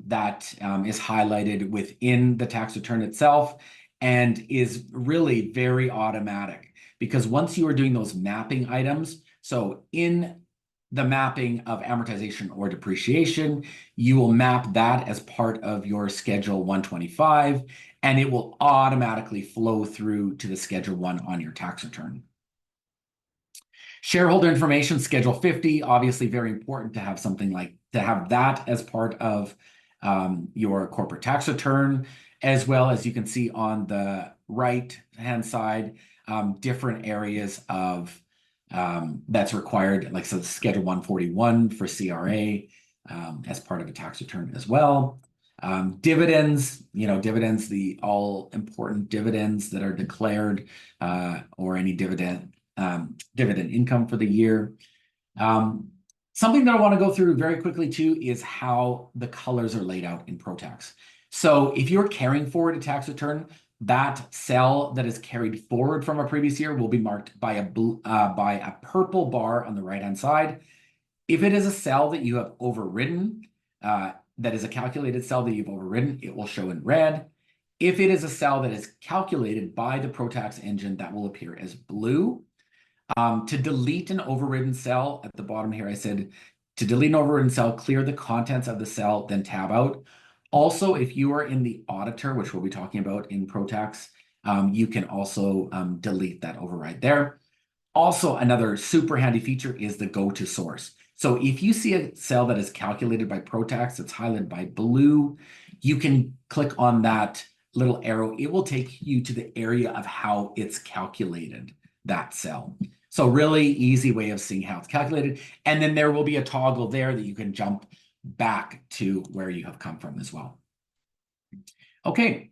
that is highlighted within the tax return itself and is really very automatic because once you are doing those mapping items, so in the mapping of amortization or depreciation, you will map that as part of your Schedule 125, and it will automatically flow through to the Schedule 1 on your tax return. Shareholder information, Schedule 50, obviously very important to have something like to have that as part of your corporate tax return, as well as you can see on the right-hand side, different areas of that's required, like so Schedule 141 for CRA as part of a tax return as well. Dividends, dividends, the all important dividends that are declared or any dividend income for the year. Something that I want to go through very quickly too is how the colors are laid out in ProTax. So if you're carrying forward a tax return, that cell that is carried forward from a previous year will be marked by a purple bar on the right-hand side. If it is a cell that you have overridden, that is a calculated cell that you've overridden, it will show in red. If it is a cell that is calculated by the ProTax engine, that will appear as blue. To delete an overridden cell, at the bottom here, I said, to delete an overridden cell, clear the contents of the cell, then tab out. Also, if you are in the auditor, which we'll be talking about in ProTax, you can also delete that override there. Also, another super handy feature is the go to source. So if you see a cell that is calculated by ProTax that's highlighted by blue, you can click on that little arrow. It will take you to the area of how it's calculated, that cell. So really easy way of seeing how it's calculated. And then there will be a toggle there that you can jump back to where you have come from as well. Okay,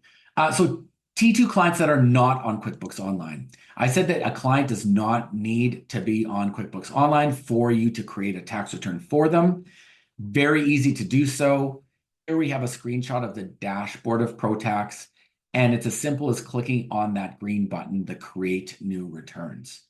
so T2 clients that are not on QuickBooks Online. I said that a client does not need to be on QuickBooks Online for you to create a tax return for them. Very easy to do so. Here we have a screenshot of the dashboard of ProTax, and it's as simple as clicking on that green button, the Create New Returns.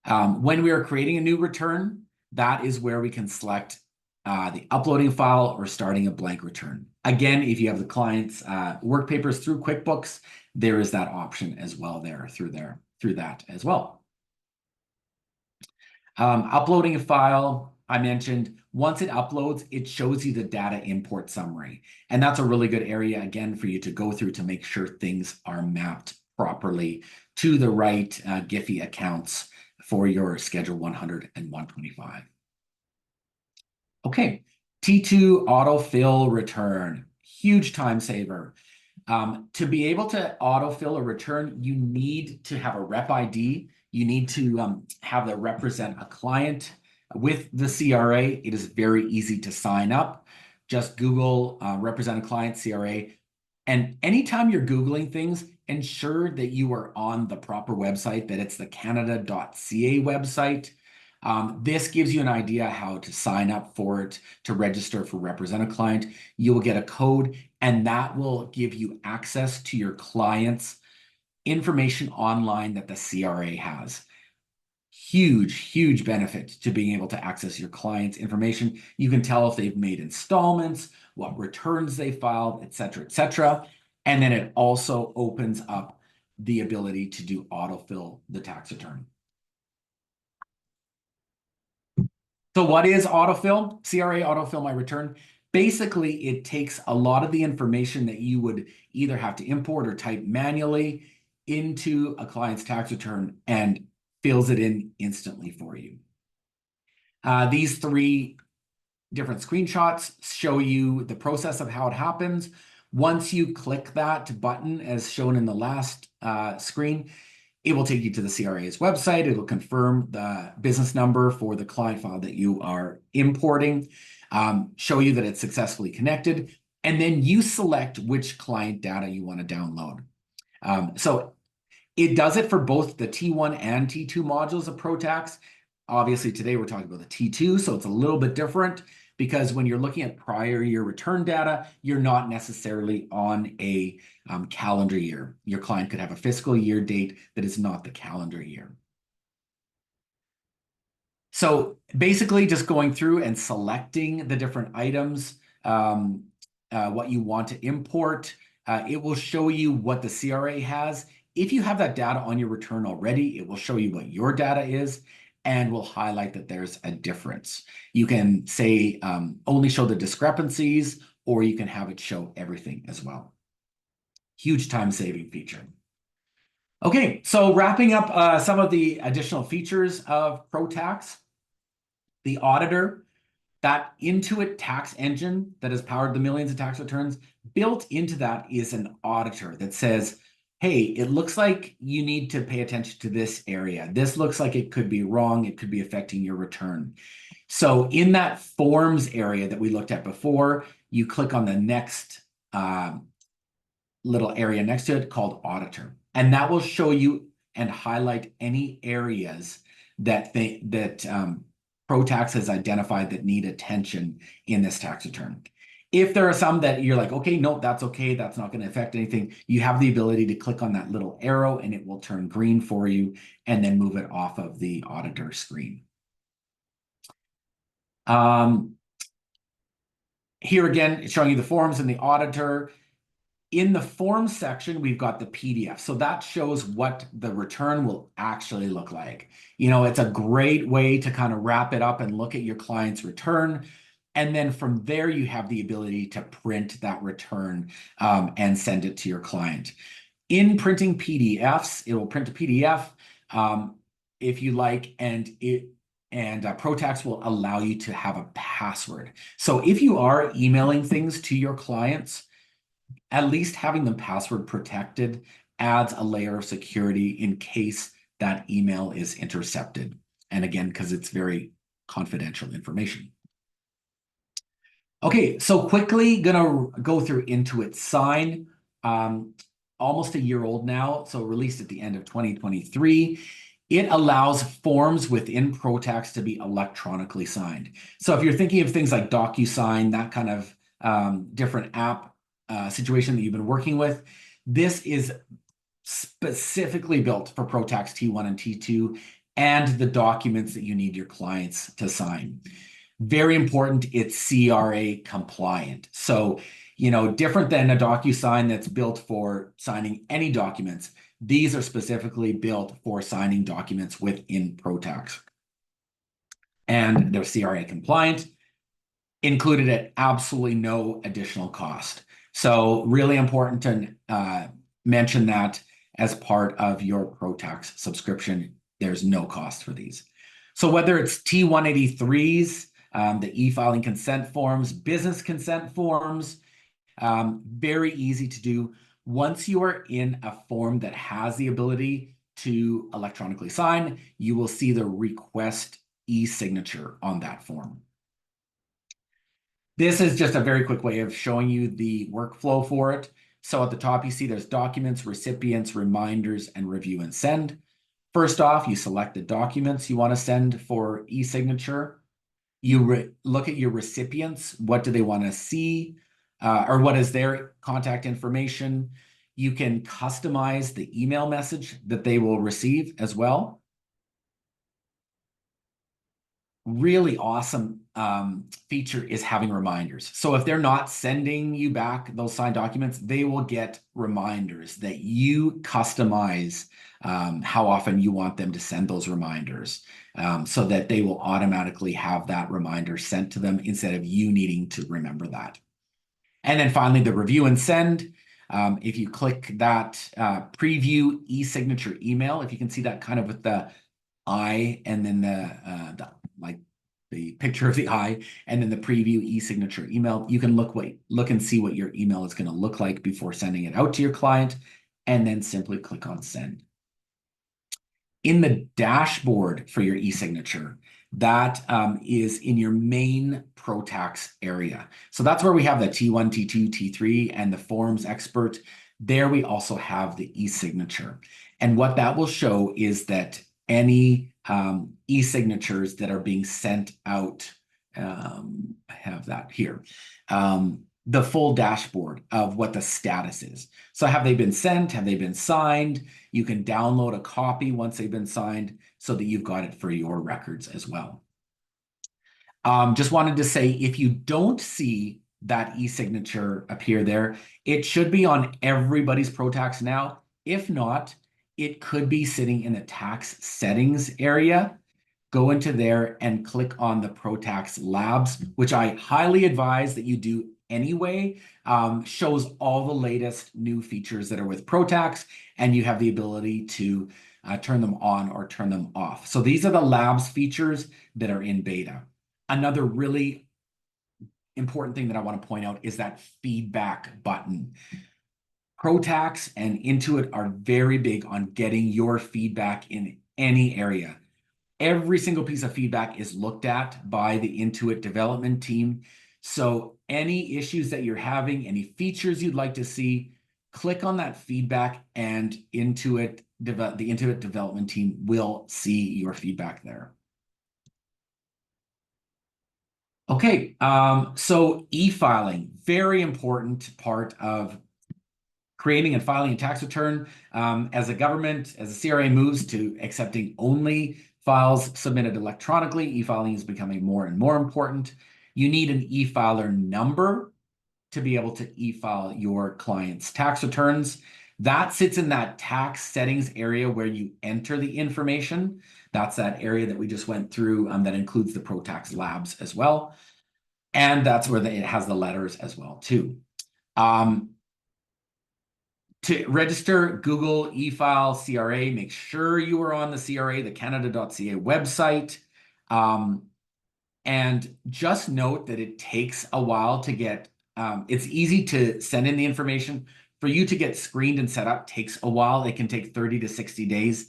When we are creating a new return, that is where we can select the uploading file or starting a blank return. Again, if you have the client's work papers through QuickBooks, there is that option as well through that as well. Uploading a file, I mentioned, once it uploads, it shows you the data import summary. And that's a really good area, again, for you to go through to make sure things are mapped properly to the right Giphy accounts for your Schedule 100 and 125. Okay, T2 autofill return, huge time saver. To be able to autofill a return, you need to have a rep ID. You need to have the represent a client with the CRA. It is very easy to sign up. Just Google represent a client CRA. And anytime you're Googling things, ensure that you are on the proper website, that it's the canada.ca website. This gives you an idea how to sign up for it, to register for Represent a Client. You will get a code, and that will give you access to your client's information online that the CRA has. Huge benefit to being able to access your client's information. You can tell if they've made installments, what returns they filed, et cetera, et cetera. And then it also opens up the ability to do autofill the tax return. So what is autofill? CRA autofill my return. Basically, it takes a lot of the information that you would either have to import or type manually into a client's tax return and fills it in instantly for you. These 3 different screenshots show you the process of how it happens. Once you click that button, as shown in the last screen, it will take you to the CRA's website. It'll confirm the business number for the client file that you are importing, show you that it's successfully connected, and then you select which client data you want to download. So it does it for both the T1 and T2 modules of ProTax. Obviously, today we're talking about the T2, so it's a little bit different because when you're looking at prior year return data, you're not necessarily on a calendar year. Your client could have a fiscal year date that is not the calendar year. So basically just going through and selecting the different items, what you want to import. It will show you what the CRA has. If you have that data on your return already, it will show you what your data is and will highlight that there's a difference. You can say only show the discrepancies, or you can have it show everything as well. Huge time-saving feature. Okay, so wrapping up some of the additional features of ProTax. The auditor, that Intuit tax engine that has powered the millions of tax returns, built into that is an auditor that says, hey, it looks like you need to pay attention to this area. This looks like it could be wrong. It could be affecting your return. So in that forms area that we looked at before, you click on the next little area next to it called auditor. And that will show you and highlight any areas that ProTax has identified that need attention in this tax return. If there are some that you're like, okay, no, that's okay, that's not going to affect anything, you have the ability to click on that little arrow and it will turn green for you and then move it off of the auditor screen. Here again, it's showing you the forms and the auditor. In the forms section, we've got the PDF. So that shows what the return will actually look like. You know, it's a great way to kind of wrap it up and look at your client's return. And then from there, you have the ability to print that return and send it to your client. In printing PDFs, it will print a PDF if you like, and ProTax will allow you to have a password. So if you are emailing things to your clients, at least having them password protected adds a layer of security in case that email is intercepted. And again, because it's very confidential information. Okay, so quickly gonna go through Intuit Sign. Almost a year old now, so released at the end of 2023. It allows forms within ProTax to be electronically signed. So if you're thinking of things like DocuSign, that kind of different app situation that you've been working with, this is specifically built for ProTax T1 and T2 and the documents that you need your clients to sign. Very important, it's CRA compliant. So, you know, different than a DocuSign that's built for signing any documents, these are specifically built for signing documents within ProTax. And they're CRA compliant, included at absolutely no additional cost. So really important to mention that as part of your ProTax subscription, there's no cost for these. So whether it's T183s, the e-filing consent forms, business consent forms, very easy to do. Once you are in a form that has the ability to electronically sign, you will see the request e-signature on that form. This is just a very quick way of showing you the workflow for it. So at the top, you see there's documents, recipients, reminders, and review and send. First off, you select the documents you want to send for e-signature. You look at your recipients. What do they want to see? Or what is their contact information? You can customize the email message that they will receive as well. Really awesome feature is having reminders. So if they're not sending you back those signed documents, they will get reminders that you customize how often you want them to send those reminders, so that they will automatically have that reminder sent to them instead of you needing to remember that. And then finally, the review and send. If you click that preview e-signature email, if you can see that kind of with the eye and then the like the picture of the eye and then the preview e-signature email, you can look and see what your email is going to look like before sending it out to your client, and then simply click on send. In the dashboard for your e-signature, that is in your main ProTax area. So that's where we have the T1, T2, T3, and the forms expert. There we also have the e-signature. And what that will show is that any e-signatures that are being sent out, I have that here, the full dashboard of what the status is. So have they been sent? Have they been signed? You can download a copy once they've been signed so that you've got it for your records as well. Just wanted to say, if you don't see that e-signature appear there, it should be on everybody's ProTax now. If not, it could be sitting in the tax settings area. Go into there and click on the ProTax Labs, which I highly advise that you do anyway. Shows all the latest new features that are with ProTax, and you have the ability to turn them on or turn them off. So these are the Labs features that are in beta. Another really important thing that I want to point out is that feedback button. ProTax and Intuit are very big on getting your feedback in any area. Every single piece of feedback is looked at by the Intuit development team. So any issues that you're having, any features you'd like to see, click on that feedback, and the Intuit development team will see your feedback there. Okay, so e-filing, very important part of creating and filing a tax return. As a government, as the CRA moves to accepting only files submitted electronically, e-filing is becoming more and more important. You need an e-filer number to be able to e-file your client's tax returns. That sits in that tax settings area where you enter the information. That's that area that we just went through, that includes the ProTax Labs as well. And that's where it has the letters as well too. To register Google eFile CRA, make sure you are on the CRA, the Canada.ca website. And just note that it takes a while to get, it's easy to send in the information. For you to get screened and set up takes a while. It can take 30 to 60 days.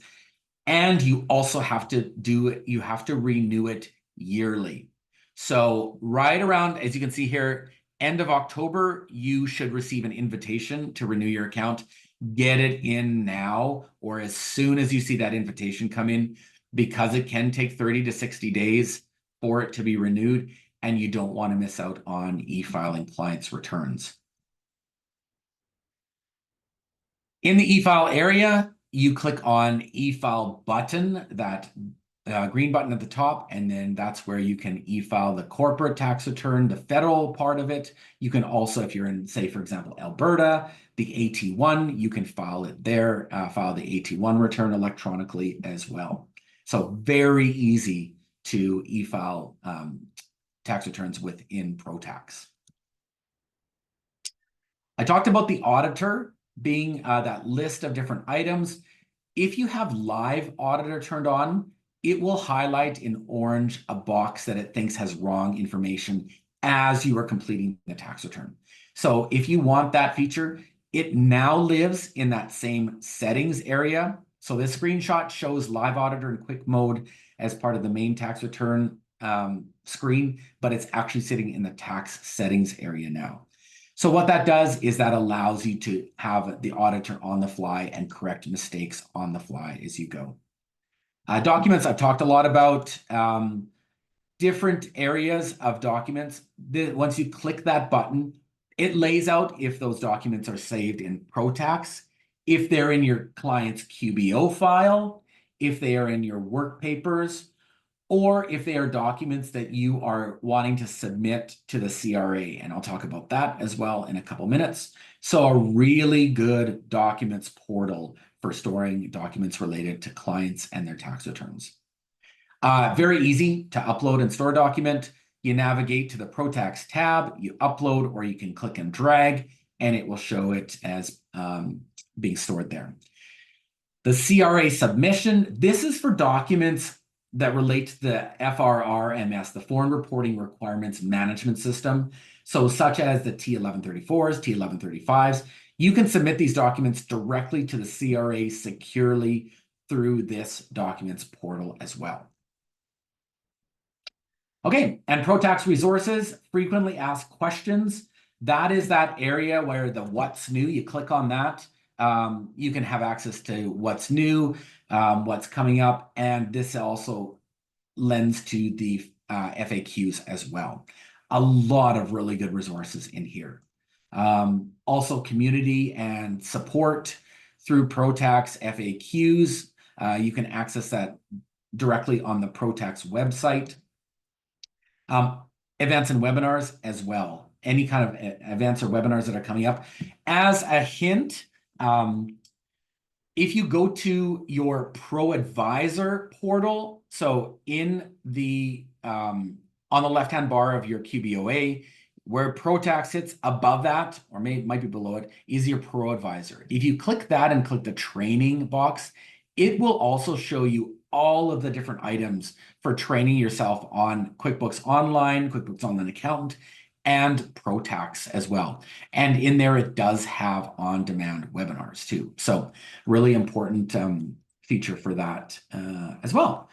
And you also have to you have to renew it yearly. So right around, as you can see here, end of October, you should receive an invitation to renew your account. Get it in now, or as soon as you see that invitation come in, because it can take 30 to 60 days for it to be renewed, and you don't want to miss out on e-filing clients' returns. In the e-file area, you click on e-file button, that green button at the top, and then that's where you can e-file the corporate tax return, the federal part of it. You can also, if you're in, say, for example, Alberta, the AT1, you can file it there, file the AT1 return electronically as well. So very easy to e-file tax returns within ProTax. I talked about the auditor being that list of different items. If you have live auditor turned on, it will highlight in orange a box that it thinks has wrong information as you are completing the tax return. So if you want that feature, it now lives in that same settings area. So this screenshot shows live auditor in quick mode as part of the main tax return screen, but it's actually sitting in the tax settings area now. So what that does is that allows you to have the auditor on the fly and correct mistakes on the fly as you go. Documents I've talked a lot about. Different areas of documents. Once you click that button, it lays out if those documents are saved in ProTax, if they're in your client's QBO file, if they are in your work papers, or if they are documents that you are wanting to submit to the CRA. And I'll talk about that as well in a couple minutes. So a really good documents portal for storing documents related to clients and their tax returns. Very easy to upload and store a document. You navigate to the ProTax tab, you upload, or you can click and drag, and it will show it as being stored there. The CRA submission, this is for documents that relate to the FRRMS, the Foreign Reporting Requirements Management System. So such as the T1134s, T1135s, you can submit these documents directly to the CRA securely through this documents portal as well. Okay, and ProTax resources, frequently asked questions. That is that area where the what's new, you click on that. You can have access to what's new, what's coming up, and this also lends to the FAQs as well. A lot of really good resources in here. Also community and support through ProTax FAQs. You can access that directly on the ProTax website. Events and webinars as well. Any kind of events or webinars that are coming up. As a hint, if you go to your ProAdvisor portal, so in the on the left-hand bar of your QBOA, where ProTax sits above that, or might be below it, is your ProAdvisor. If you click that and click the training box, it will also show you all of the different items for training yourself on QuickBooks Online, QuickBooks Online Accountant, and ProTax as well. And in there, it does have on-demand webinars too. So really important feature for that as well.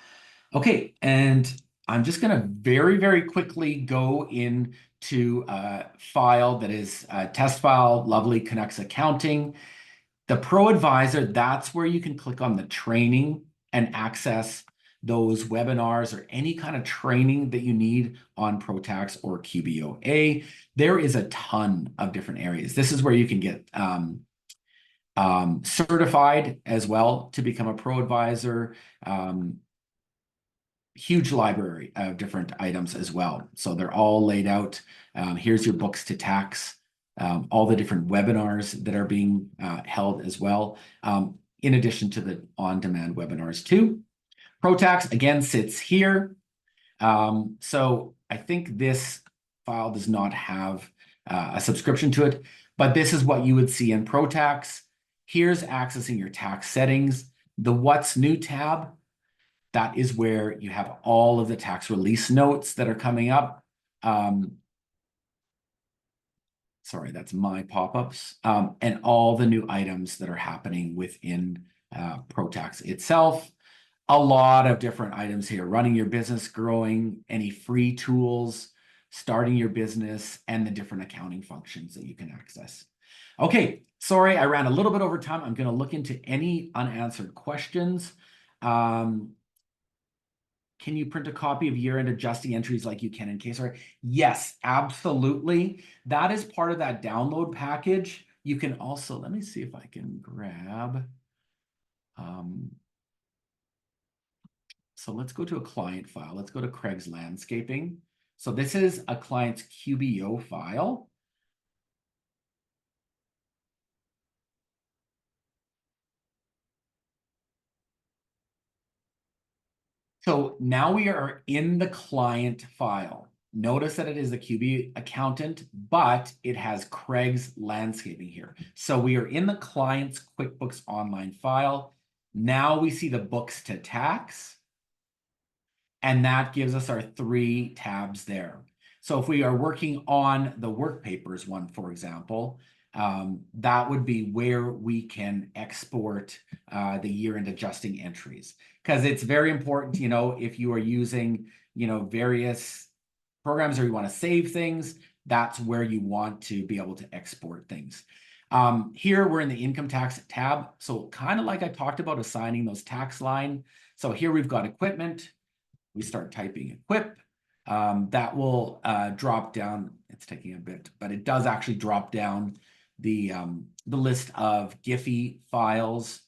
Okay, and I'm just going to very, very quickly go into a file that is a test file, Lovely Connects Accounting. The ProAdvisor, that's where you can click on the training and access those webinars or any kind of training that you need on ProTax or QBOA. There is a ton of different areas. This is where you can get certified as well to become a ProAdvisor. Huge library of different items as well. So they're all laid out. Here's your books to tax. All the different webinars that are being held as well, in addition to the on-demand webinars too. ProTax, again, sits here. So I think this file does not have a subscription to it, but this is what you would see in ProTax. Here's accessing your tax settings. The What's New tab, that is where you have all of the tax release notes that are coming up. Sorry, that's my pop-ups, and all the new items that are happening within ProTax itself. A lot of different items here: running your business, growing, any free tools, starting your business, and the different accounting functions that you can access. Okay, sorry, I ran a little bit over time. I'm going to look into any unanswered questions. Can you print a copy of year-end adjusting entries like you can in KSR? Yes, absolutely. That is part of that download package. You can also, let me see if I can grab. So let's go to a client file. Let's go to Craig's Landscaping. So this is a client's QBO file. So now we are in the client file. Notice that it is the QB accountant, but it has Craig's Landscaping here. So we are in the client's QuickBooks Online file. Now we see the books to tax, and that gives us our 3 tabs there. So if we are working on the work papers one, for example, that would be where we can export the year-end adjusting entries, because it's very important, you know, if you are using, you know, various programs or you want to save things, that's where you want to be able to export things. Here we're in the income tax tab. So kind of like I talked about assigning those tax line. So here we've got equipment. We start typing equip. That will drop down. It's taking a bit, but it does actually drop down the list of Giphy files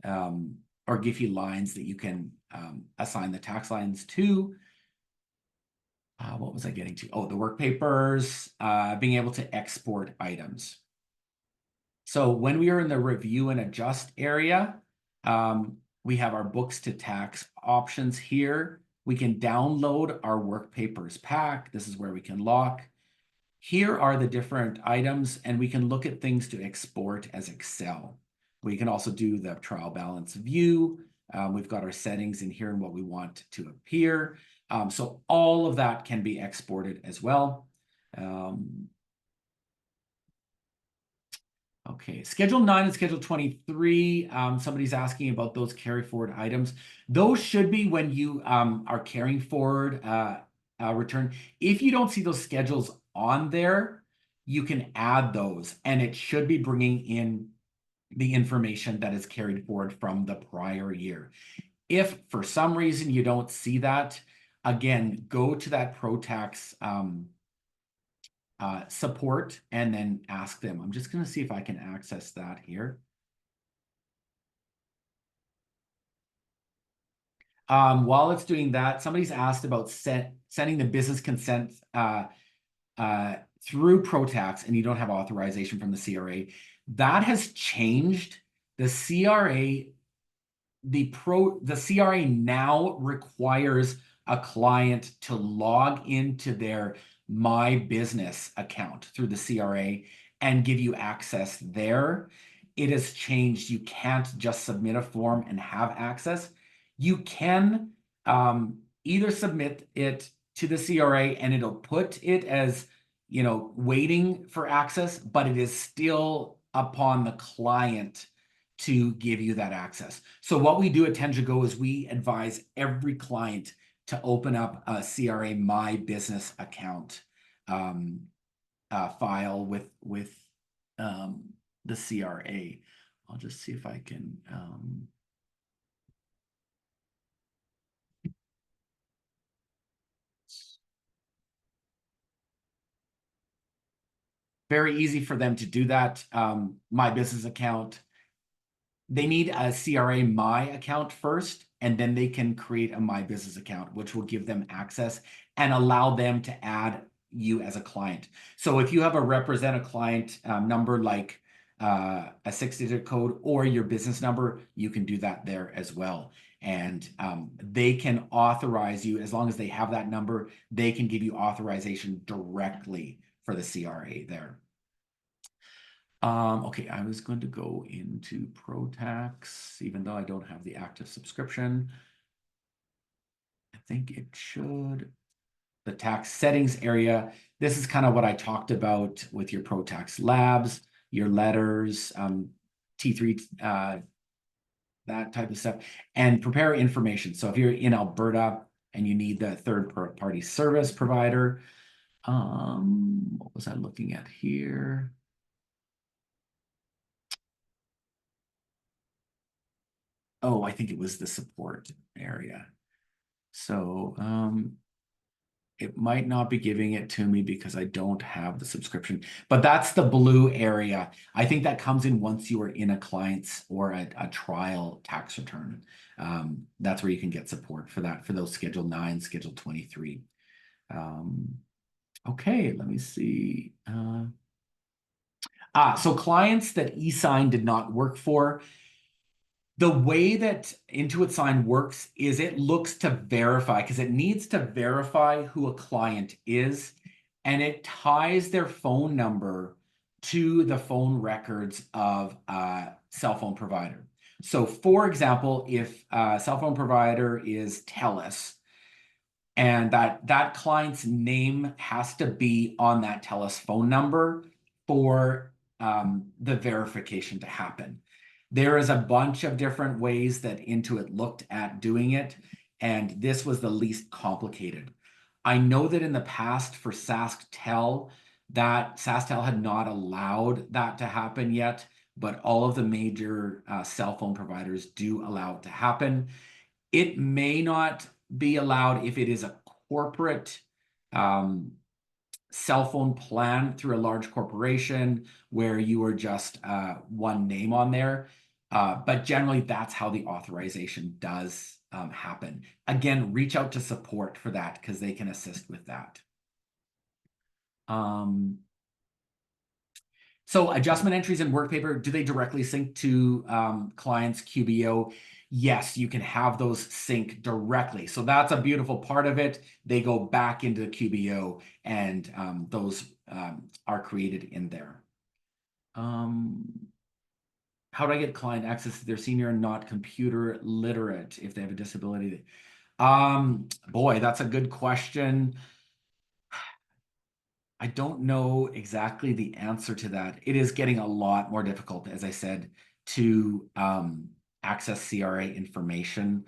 or Giphy lines that you can assign the tax lines to. What was I getting to? Oh, the work papers, being able to export items. So when we are in the review and adjust area, we have our books to tax options here. We can download our work papers pack. This is where we can lock. Here are the different items, and we can look at things to export as Excel. We can also do the trial balance view. We've got our settings in here and what we want to appear. So all of that can be exported as well. Okay, Schedule 9 and Schedule 23, somebody's asking about those carry forward items. Those should be when you are carrying forward return. If you don't see those schedules on there, you can add those, and it should be bringing in the information that is carried forward from the prior year. If for some reason you don't see that, again, go to that ProTax support and then ask them. I'm just going to see if I can access that here. While it's doing that, somebody's asked about sending the business consent through ProTax and you don't have authorization from the CRA. That has changed. The CRA, the CRA now requires a client to log into their My Business account through the CRA and give you access there. It has changed. You can't just submit a form and have access. You can either submit it to the CRA and it'll put it as, you know, waiting for access, but it is still upon the client to give you that access. So what we do at Tend2Go is we advise every client to open up a CRA My Business account file with the CRA. I'll just see if I can. Very easy for them to do that. My Business account. They need a CRA My account first, and then they can create a My Business account, which will give them access and allow them to add you as a client. So if you have a represent a client number like a 6-digit code or your business number, you can do that there as well. And they can authorize you, as long as they have that number, they can give you authorization directly for the CRA there. Okay, I was going to go into ProTax, even though I don't have the active subscription. I think it should. The tax settings area. This is kind of what I talked about with your ProTax labs, your letters, T3, that type of stuff, and prepare information. So if you're in Alberta and you need the third-party service provider, what was I looking at here? Oh, I think it was the support area. So it might not be giving it to me because I don't have the subscription, but that's the blue area. I think that comes in once you are in a client's or a trial tax return. That's where you can get support for that, for those Schedule 9, Schedule 23. Okay, let me see. So clients that eSign did not work for, the way that Intuit Sign works is it looks to verify, because it needs to verify who a client is, and it ties their phone number to the phone records of a cell phone provider. So for example, if a cell phone provider is TELUS, and that client's name has to be on that TELUS phone number for the verification to happen. There is a bunch of different ways that Intuit looked at doing it, and this was the least complicated. I know that in the past for SaskTel, that SaskTel had not allowed that to happen yet, but all of the major cell phone providers do allow it to happen. It may not be allowed if it is a corporate cell phone plan through a large corporation where you are just one name on there. But generally, that's how the authorization does happen. Again, reach out to support for that because they can assist with that. So adjustment entries in WorkPaper, do they directly sync to clients' QBO? Yes, you can have those sync directly. So that's a beautiful part of it. They go back into the QBO and those are created in there. How do I get client access to their senior and not computer literate if they have a disability? Boy, that's a good question. I don't know exactly the answer to that. It is getting a lot more difficult, as I said, to access CRA information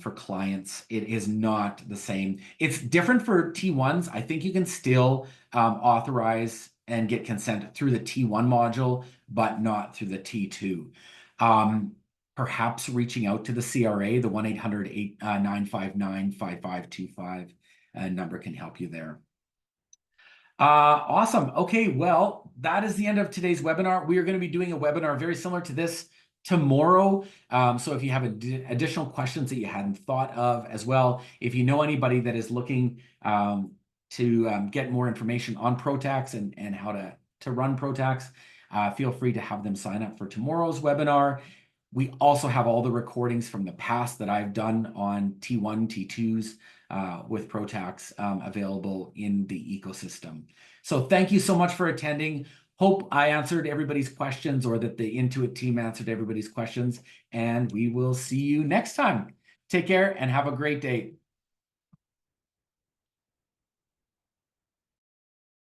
for clients. It is not the same. It's different for T1s. I think you can still authorize and get consent through the T1 module, but not through the T2. Perhaps reaching out to the CRA, the 1-800-959-5525 number can help you there. Awesome. Okay, well, that is the end of today's webinar. We are going to be doing a webinar very similar to this tomorrow. So if you have additional questions that you hadn't thought of as well, if you know anybody that is looking to get more information on ProTax and how to run ProTax, feel free to have them sign up for tomorrow's webinar. We also have all the recordings from the past that I've done on T1, T2s with ProTax available in the ecosystem. So thank you so much for attending. Hope I answered everybody's questions or that the Intuit team answered everybody's questions. And we will see you next time. Take care and have a great day.